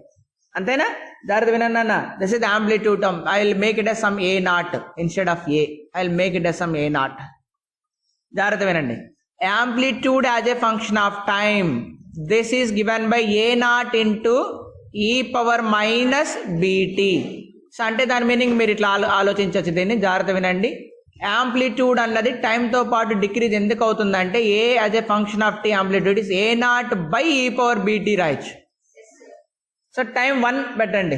అంతేనా? జాగ్రత్త వినండి అన్న. This is amplitude term. I will make it as some a0 instead of a. I will make it as some a0. జాగ్రత్త వినండి. Amplitude as a function of time, this is given by a0 into e⁻−bt. So అంటే దాని meaning మీరు ఇట్లా ఆలోచించవచ్చు దీన్ని. జాగ్రత్త వినండి. యాంప్లిట్యూడ్ అన్నది టైంతో పాటు డిక్రీజ్ ఎందుకు అవుతుందంటే a as a function of t amplitude is a0/e⁻bt రాయొచ్చు. సో టైం 1 పెట్టండి,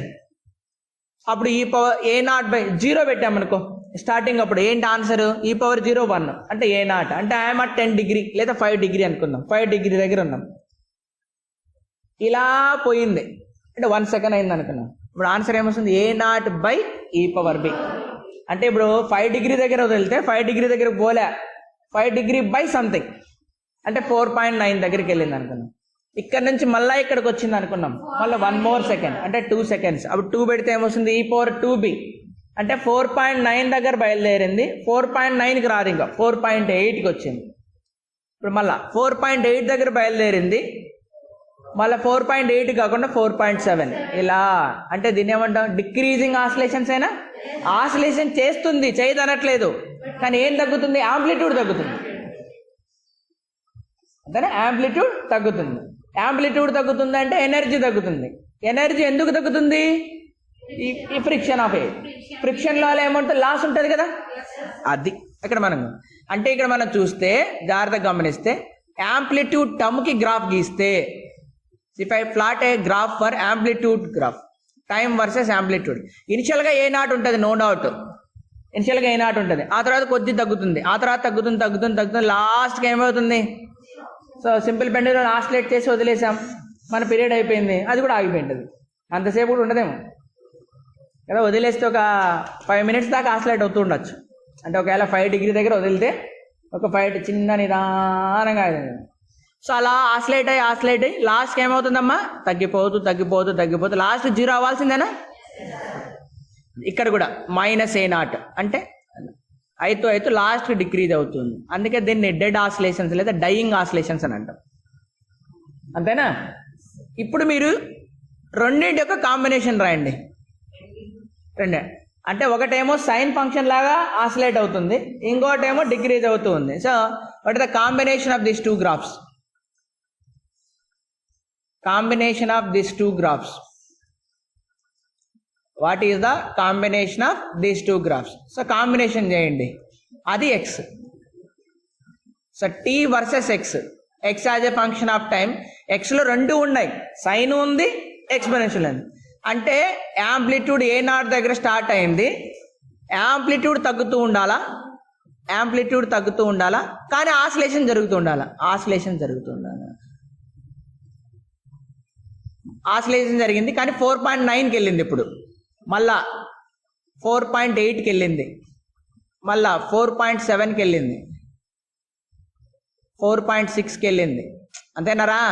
అప్పుడు a0/0 పెట్టామనుకో స్టార్టింగ్. అప్పుడు ఏంటి ఆన్సర్? e⁻0 1 అంటే a0 అంటే ఐఎమ్ అట్ 10 డిగ్రీ లేదా 5 డిగ్రీ అనుకుందాం. 5 డిగ్రీ దగ్గర ఉన్నాం, ఇలా పోయింది అంటే 1 సెకండ్ అయింది అనుకున్నాం. ఇప్పుడు ఆన్సర్ ఏమొస్తుంది? a0/e⁻b. అంటే ఇప్పుడు 5 డిగ్రీ దగ్గర వదిలితే 5 డిగ్రీ దగ్గర పోలే, 5 డిగ్రీ బై సంథింగ్ అంటే 4.9 దగ్గరికి వెళ్ళింది అనుకున్నాం. ఇక్కడ నుంచి మళ్ళీ ఇక్కడికి వచ్చింది అనుకున్నాం, మళ్ళీ 1 more సెకండ్ అంటే 2 seconds. అప్పుడు 2 పెడితే ఏమొస్తుంది? e⁻2b అంటే 4.9 దగ్గర బయలుదేరింది, 4.9కి రాదు, ఇంకా 4.8కి వచ్చింది. ఇప్పుడు మళ్ళీ 4.8 దగ్గర బయలుదేరింది, మళ్ళీ 4.8 కాకుండా 4.7 ఇలా. అంటే దీన్ని ఏమంటాం? డిక్రీజింగ్ ఆసిలేషన్స్ అయినా ఆసిలేషన్ చేస్తుంది, చేయదనట్లేదు, కానీ ఏం తగ్గుతుంది? యాంప్లిట్యూడ్ తగ్గుతుంది, అంతేనా? యాంప్లిట్యూడ్ తగ్గుతుంది. యాంప్లిట్యూడ్ తగ్గుతుంది అంటే ఎనర్జీ తగ్గుతుంది. ఎనర్జీ ఎందుకు తగ్గుతుంది? ఈ ఫ్రిక్షన్ ఆఫ్ ఎయిర్. ఫ్రిక్షన్ లో ఏముంటుంది? లాస్ ఉంటుంది కదా, అది ఇక్కడ మనం. అంటే ఇక్కడ మనం చూస్తే జాగ్రత్తగా గమనిస్తే యాంప్లిట్యూడ్ టర్మ్కి గ్రాఫ్ గీస్తే, if I plot A graph for amplitude graph, time versus amplitude, ఇనిషియల్గా a0 ఉంటుంది, నో డౌట్. ఇనిషియల్గా a0 ఉంటుంది, ఆ తర్వాత కొద్ది తగ్గుతుంది, ఆ తర్వాత తగ్గుతుంది, లాస్ట్కి ఏమవుతుంది? సో సింపుల్ పెండ్యులం ఆసిలేట్ చేసి వదిలేసాం, మన పీరియడ్ అయిపోయింది, అది కూడా ఆగిపోయింటుంది. అంతసేపు కూడా ఉండదేమో కదా, వదిలేస్తే ఒక 5 minutes దాకా ఆసిలేట్ అవుతూ ఉండొచ్చు. అంటే ఒకవేళ 5 డిగ్రీ దగ్గర వదిలితే ఒక 5 చిన్న నిదానంగా అయింది. సో అలా ఆసిలేట్ అయ్యి లాస్ట్కి ఏమవుతుందమ్మా? తగ్గిపోతూ లాస్ట్ 0 అవ్వాల్సిందేనా? ఇక్కడ కూడా -a0 అంటే అయితే లాస్ట్ డిక్రీజ్ అవుతుంది. అందుకే దీన్ని డెడ్ ఆసిలేషన్స్ లేదా డైయింగ్ ఆసిలేషన్స్ అని అంటాం. అంతేనా? ఇప్పుడు మీరు రెండింటి యొక్క కాంబినేషన్ రాయండి. రెండే అంటే ఒకటేమో సైన్ ఫంక్షన్ లాగా ఆసిలేట్ అవుతుంది, ఇంకోటేమో డిక్రీజ్ అవుతూ ఉంది. So what is the combination of this two graphs? Combination of this two graphs. What is the combination of these two graphs? So combination చేయండి, అది x. So t versus x, x as a function of time. ఎక్స్లో రెండు ఉన్నాయి, sign ఉంది, exponential ఉంది. అంటే amplitude A0 దగ్గర start అయింది, యాంప్లిట్యూడ్ తగ్గుతూ ఉండాలా, యాంప్లిట్యూడ్ తగ్గుతూ ఉండాలా, కానీ ఆసిలేషన్ జరుగుతూ ఉండాలా, ఆసిలేషన్ జరుగుతూ ఉండాలా. ఆసిలేషన్ జరిగింది కానీ 4.9కి వెళ్ళింది, ఇప్పుడు మళ్ళా 4.8కి వెళ్ళింది, మళ్ళా 4.7కి వెళ్ళింది, 4.6కి వెళ్ళింది. అంతేనారా?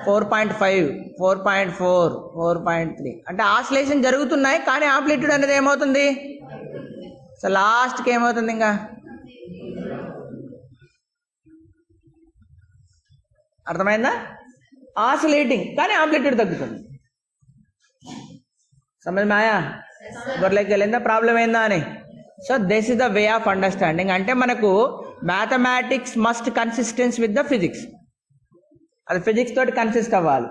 4.5, 4.4, 4.3 అంటే ఆసిలేషన్ జరుగుతున్నాయి కానీ ఆంప్లిట్యూడ్ అనేది ఏమవుతుంది? సో లాస్ట్కి ఏమవుతుంది? ఇంకా అర్థమైందా? ఆసిలేటింగ్ కానీ ఆంప్లిట్యూడ్ తగ్గుతుంది. సమజ్ మాయా? గొర్రెకి వెళ్ళిందా? ప్రాబ్లం ఏందా అని. So this is the way of understanding. అంటే మనకు mathematics must consistence with the physics. అది ఫిజిక్స్ తోటి కన్సిస్ట్ అవ్వాలి.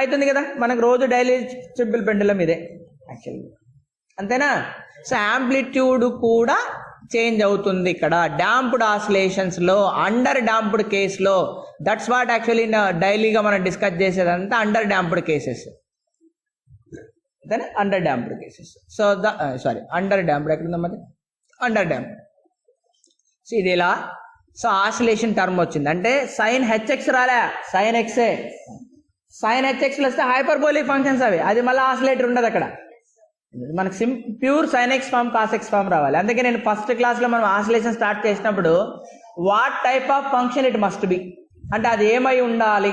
అవుతుంది కదా మనకు రోజు డైలీ సింపుల్ పెండులం ఇదే యాక్చువల్లీ. అంతేనా? సో యాంప్లిట్యూడ్ కూడా చేంజ్ అవుతుంది ఇక్కడ డాంప్డ్ ఆసిలేషన్స్లో, అండర్ డాంప్డ్ కేసులో. దట్స్ వాట్ యాక్చువల్లీ డైలీగా మనం డిస్కస్ చేసేదంతా అండర్ డాంప్డ్ కేసెస్. అంతేనా? Under damped cases. So under damped ఎక్కడ ఉందా మరి? Under damped. సో ఇది ఇలా. సో ఆసిలేషన్ టర్మ్ వచ్చింది అంటే సైన్ హెచ్ఎక్స్ రాలే, సైన్ ఎక్సే. సైన్ హెచ్ఎక్స్లు వస్తే హైపర్బోలిక్ ఫంక్షన్స్ అవి, అది మళ్ళీ ఆసిలేటర్ ఉండదు అక్కడ. మనకు pure sine x form cos x form రావాలి. అందుకే నేను ఫస్ట్ క్లాస్లో మనం ఆసిలేషన్ స్టార్ట్ చేసినప్పుడు what type of function it must be అంటే అది ఏమై ఉండాలి?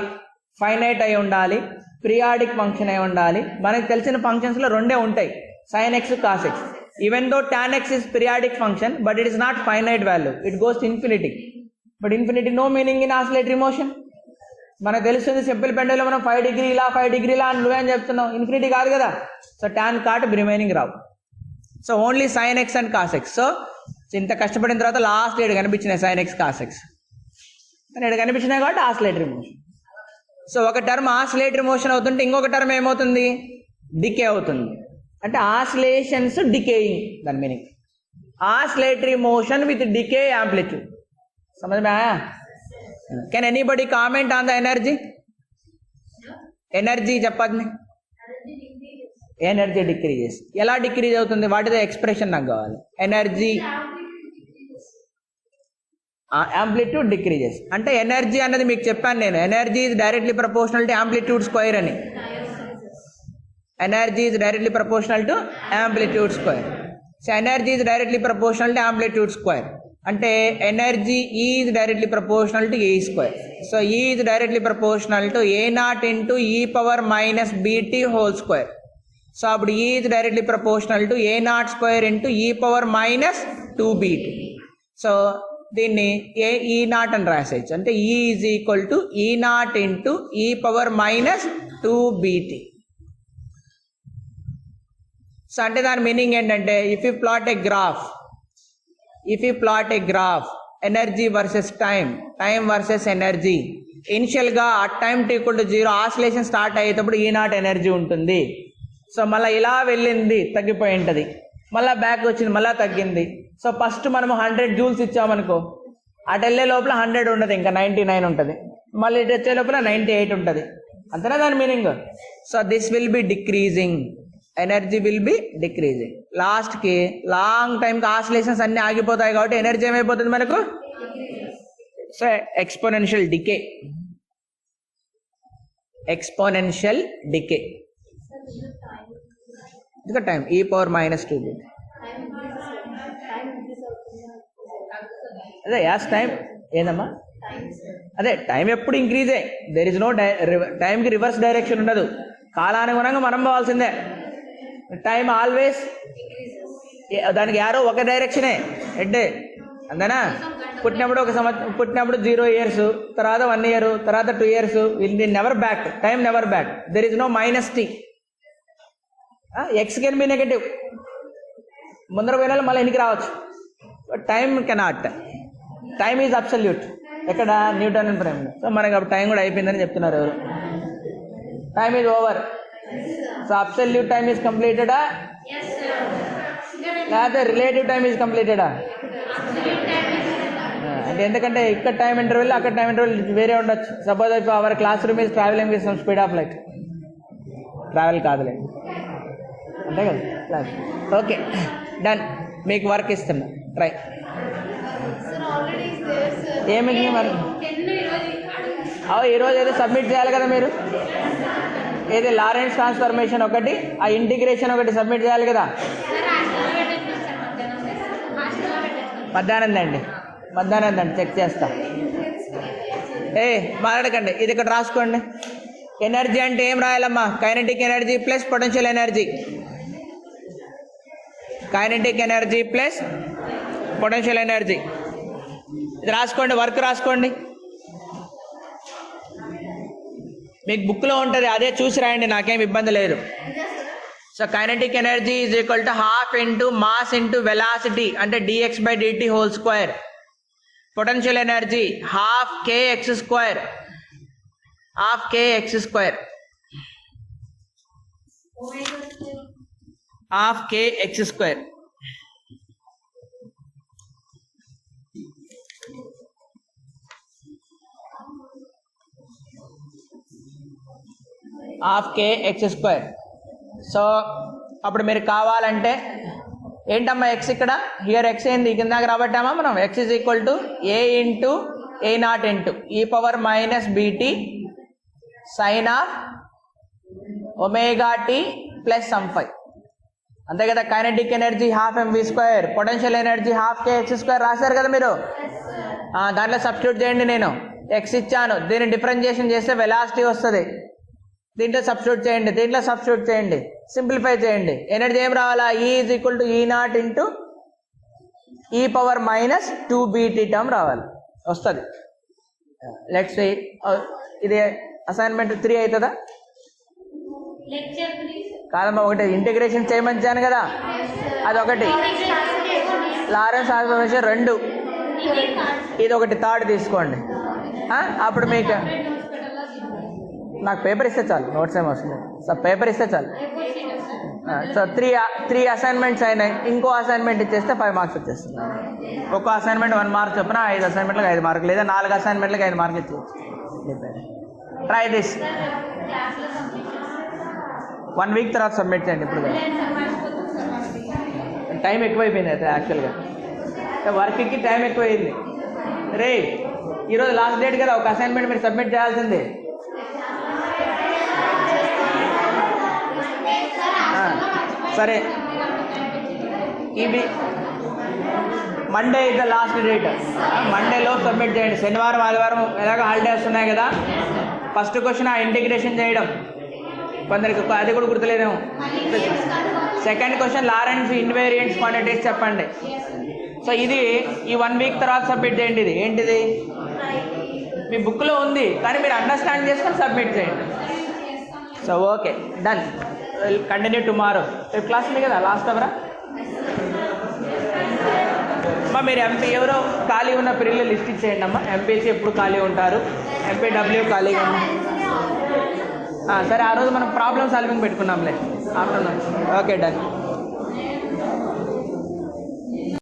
ఫైనైట్ అయి ఉండాలి, పీరియాడిక్ ఫంక్షన్ అయి ఉండాలి. మనకు తెలిసిన ఫంక్షన్స్లో రెండే ఉంటాయి, sign x cos X. Even though tan x is periodic function but it is not finite value, it goes to infinity. But infinity no meaning in oscillatory motion. మనకు తెలుస్తుంది సింపుల్ పెండలో మనం 5 డిగ్రీ ఇలా 5 డిగ్రీ ఇలా అని నువ్వేం చెప్తున్నావు, infinity కాదు కదా. సో tan కాట్ రిమైనింగ్ రావు. So only sine x and cos x. So ఇంత కష్టపడిన తర్వాత లాస్ట్ ఏడు కనిపించినాయి సైన్ ఎక్స్ కాస్ ఎక్స్, ఏడు కనిపించినాయి కాబట్టి ఆసిలేటరీ మోషన్. సో ఒక టర్మ్ ఆసిలేటరీ మోషన్ అవుతుంటే ఇంకొక టర్మ్ ఏమవుతుంది? డికే అవుతుంది. అంటే ఆసిలేషన్స్ డికేయింగ్, దాని meaning oscillatory motion with decay amplitude. సమజ్ మే ఆయా? Can anybody comment on the energy? Energy చెప్పండి. Energy decreases. ఎలా డిక్రీజ్ అవుతుంది? వాట్ ఇస్ ద ఎక్స్ప్రెషన్ నాకు కావాలి. ఎనర్జీ యాంప్లిట్యూడ్ డిక్రీజెస్ అంటే ఎనర్జీ అన్నది మీకు చెప్పాను నేను, energy is directly proportional to amplitude square అని. Energy is directly proportional to amplitude square. So energy is directly proportional to amplitude square. అంటే energy is directly proportional to E square. So E is directly proportional to A0 into E power minus BT whole square. So అప్పుడు E is directly proportional to A0 square into E power minus 2BT. So దీన్ని E0 అని రాసేయచ్చు. అంటే E is equal to E0 into E power minus 2BT. So అంటే దాని meaning ఏంటంటే if you plot A graph energy versus time versus energy, ఇనిషియల్గా ఆ time equal to 0 oscillation start అయ్యేటప్పుడు E0 energy ఉంటుంది. సో మళ్ళీ ఇలా వెళ్ళింది తగ్గిపోయి ఉంటుంది, మళ్ళీ బ్యాక్ వచ్చింది మళ్ళీ తగ్గింది. సో ఫస్ట్ మనం 100 జూల్స్ ఇచ్చామనుకో, అటు వెళ్ళే లోపల 100 ఉండదు, ఇంకా 99 ఉంటుంది, మళ్ళీ ఇటు వచ్చే లోపల 98 ఉంటుంది. అంతేనా దాని meaning? So this will be decreasing, energy will be decreasing. లాస్ట్కి లాంగ్ టైంకి ఆసిలేషన్స్ అన్నీ ఆగిపోతాయి కాబట్టి ఎనర్జీ ఏమైపోతుంది మనకు? So exponential decay. ఇంకా టైం E పవర్ మైనస్ 2. అదే యాస్ టైం ఏందమ్మా? అదే టైం ఎప్పుడు ఇంక్రీజే, దెర్ ఇస్ నో టైంకి రివర్స్ డైరెక్షన్ ఉండదు, కాలానుగుణంగా మనం పోవాల్సిందే. టైం ఆల్వేస్ దానికి యారో ఒక డైరెక్షనే హెడ్ అంతేనా. పుట్టినప్పుడు ఒక సంవత్సరం, పుట్టినప్పుడు 0 years, తర్వాత 1 year, తర్వాత 2 years. Will never back, time never back. There is no -t. X can be negative, ముందర పోయిన మళ్ళీ ఎన్నికి రావచ్చు. Time cannot. Time is absolute. ఎక్కడ? Newton prime. సో మనకి అప్పుడు టైం కూడా అయిపోయిందని చెప్తున్నారు ఎవరు. Time is over. So absolute time is కంప్లీటెడా లేకపోతే రిలేటివ్ టైమ్ ఈజ్ కంప్లీటెడా? అంటే ఎందుకంటే ఇక్కడ టైం ఇంటర్వెల్ అక్కడ టైం ఇంటర్వెల్ వేరే ఉండొచ్చు. సపోజ్ ఇప్పుడు our classroom is traveling with some speed of light. Travel కాదులే, అంతే కదా క్లాస్. Okay done. మీకు వర్క్ ఇస్తున్నా, ట్రై. ఏమి వర్క్? ఈరోజు ఏదో సబ్మిట్ చేయాలి కదా మీరు. ఏది లారెన్స్ ట్రాన్స్ఫర్మేషన్ ఒకటి, ఆ ఇంటిగ్రేషన్ ఒకటి సబ్మిట్ చేయాలి కదా. మధ్యాహ్నం దండి చెక్ చేస్తా. మాట్లాడకండి, ఇది ఇక్కడ రాసుకోండి. ఎనర్జీ అంటే ఏం రాయాలమ్మా? Kinetic energy plus potential energy. Kinetic energy plus potential energy. ఇది రాసుకోండి, వర్క్ రాసుకోండి. మీకు బుక్లో ఉంటుంది, అదే చూసి రాయండి, నాకేం ఇబ్బంది లేదు. So kinetic energy is equal to ½ into mass into velocity, అంటే dx/dt whole square. Potential energy ½ kx square. ½ kx square. ½ kx square. ½ kx square. So అప్పుడు మీరు కావాలంటే ఏంటమ్మా ఎక్స్ ఇక్కడ? హియర్ ఎక్స్ ఏంది? కిందాక రాబట్టామా మనం? X is equal to a into a0 into e⁻−bt sine of ωt plus some φ. అంతే కదా. Kinetic energy ½mv², potential energy ½ kx² రాశారు కదా మీరు. దాంట్లో సబ్స్టిట్యూట్ చేయండి. నేను ఎక్స్ ఇచ్చాను, దీన్ని డిఫరెన్షియేషన్ చేస్తే వెలాసిటీ వస్తుంది. దీంట్లో సబ్స్టిట్యూట్ చేయండి, దీంట్లో సబ్స్టిట్యూట్ చేయండి, సింప్లిఫై చేయండి. ఎనర్జీ ఏం రావాలా? E is equal to E0 into e⁻−2bt term రావాలి, వస్తుంది. లెట్స్ సే ఇది అసైన్మెంట్ 3 అవుతుందా? కాదమ్మా, ఒకటి ఇంటిగ్రేషన్ చేయమని కదా, అదొకటి. లారెన్స్ ట్రాన్స్ఫర్మేషన్ 2, ఇది ఒకటి థర్డ్ తీసుకోండి. అప్పుడు మీకు నాకు పేపర్ ఇస్తే చాలు, నోట్స్ ఏమి వస్తుంది. సో పేపర్ ఇస్తే చాలు. సో 3 అసైన్మెంట్స్ అయినాయి. ఇంకో అసైన్మెంట్ ఇచ్చేస్తే 5 మార్క్స్ వచ్చేస్తుంది. ఒక్కో అసైన్మెంట్ 1 మార్క్ చొప్పున 5 అసైన్మెంట్లకు 5 మార్కులు, లేదా 4 అసైన్మెంట్లకు 5 మార్కులు ఇచ్చేయచ్చు. Try this. 1 వీక్ తర్వాత సబ్మిట్ చేయండి. ఇప్పుడు టైం ఎక్కువైపోయింది అయితే యాక్చువల్గా, వర్క్కి టైం ఎక్కువైంది. రే ఈరోజు లాస్ట్ డేట్ కదా, ఒక అసైన్మెంట్ మీరు సబ్మిట్ చేయాల్సిందే. సరే, ఇవి Monday is the last date. మండేలో సబ్మిట్ చేయండి. శనివారం ఆదివారం ఎలాగో హాలిడేస్ ఉన్నాయి కదా. ఫస్ట్ క్వశ్చన్ ఆ ఇంటిగ్రేషన్ చేయడం, కొందరికి అది కూడా గుర్తులేదేమో. సెకండ్ క్వశ్చన్ లారెన్స్ ఇన్వేరియంట్స్ క్వాంటిటీస్ చెప్పండి. సో ఇది ఈ 1 వీక్ తర్వాత సబ్మిట్ చేయండి. ఇది ఏంటిది? మీ బుక్లో ఉంది, కానీ మీరు అండర్స్టాండ్ చేసుకొని సబ్మిట్ చేయండి. So okay done. Continue tomorrow. రేపు క్లాస్ ఉంది కదా, లాస్ట్ అవరా. అమ్మా మీరు ఎంపీ ఎవరో ఖాళీ ఉన్న పీరియడ్లో లిస్ట్ ఇచ్చేయండి అమ్మా. ఎంపీసీ ఎప్పుడు ఖాళీ ఉంటారు, ఎంపీడబ్ల్యూ ఖాళీగా ఉంది. సరే, ఆ రోజు మనం ప్రాబ్లమ్ సాల్వింగ్ పెట్టుకున్నాంలే ఆఫ్టర్నూన్. Okay done.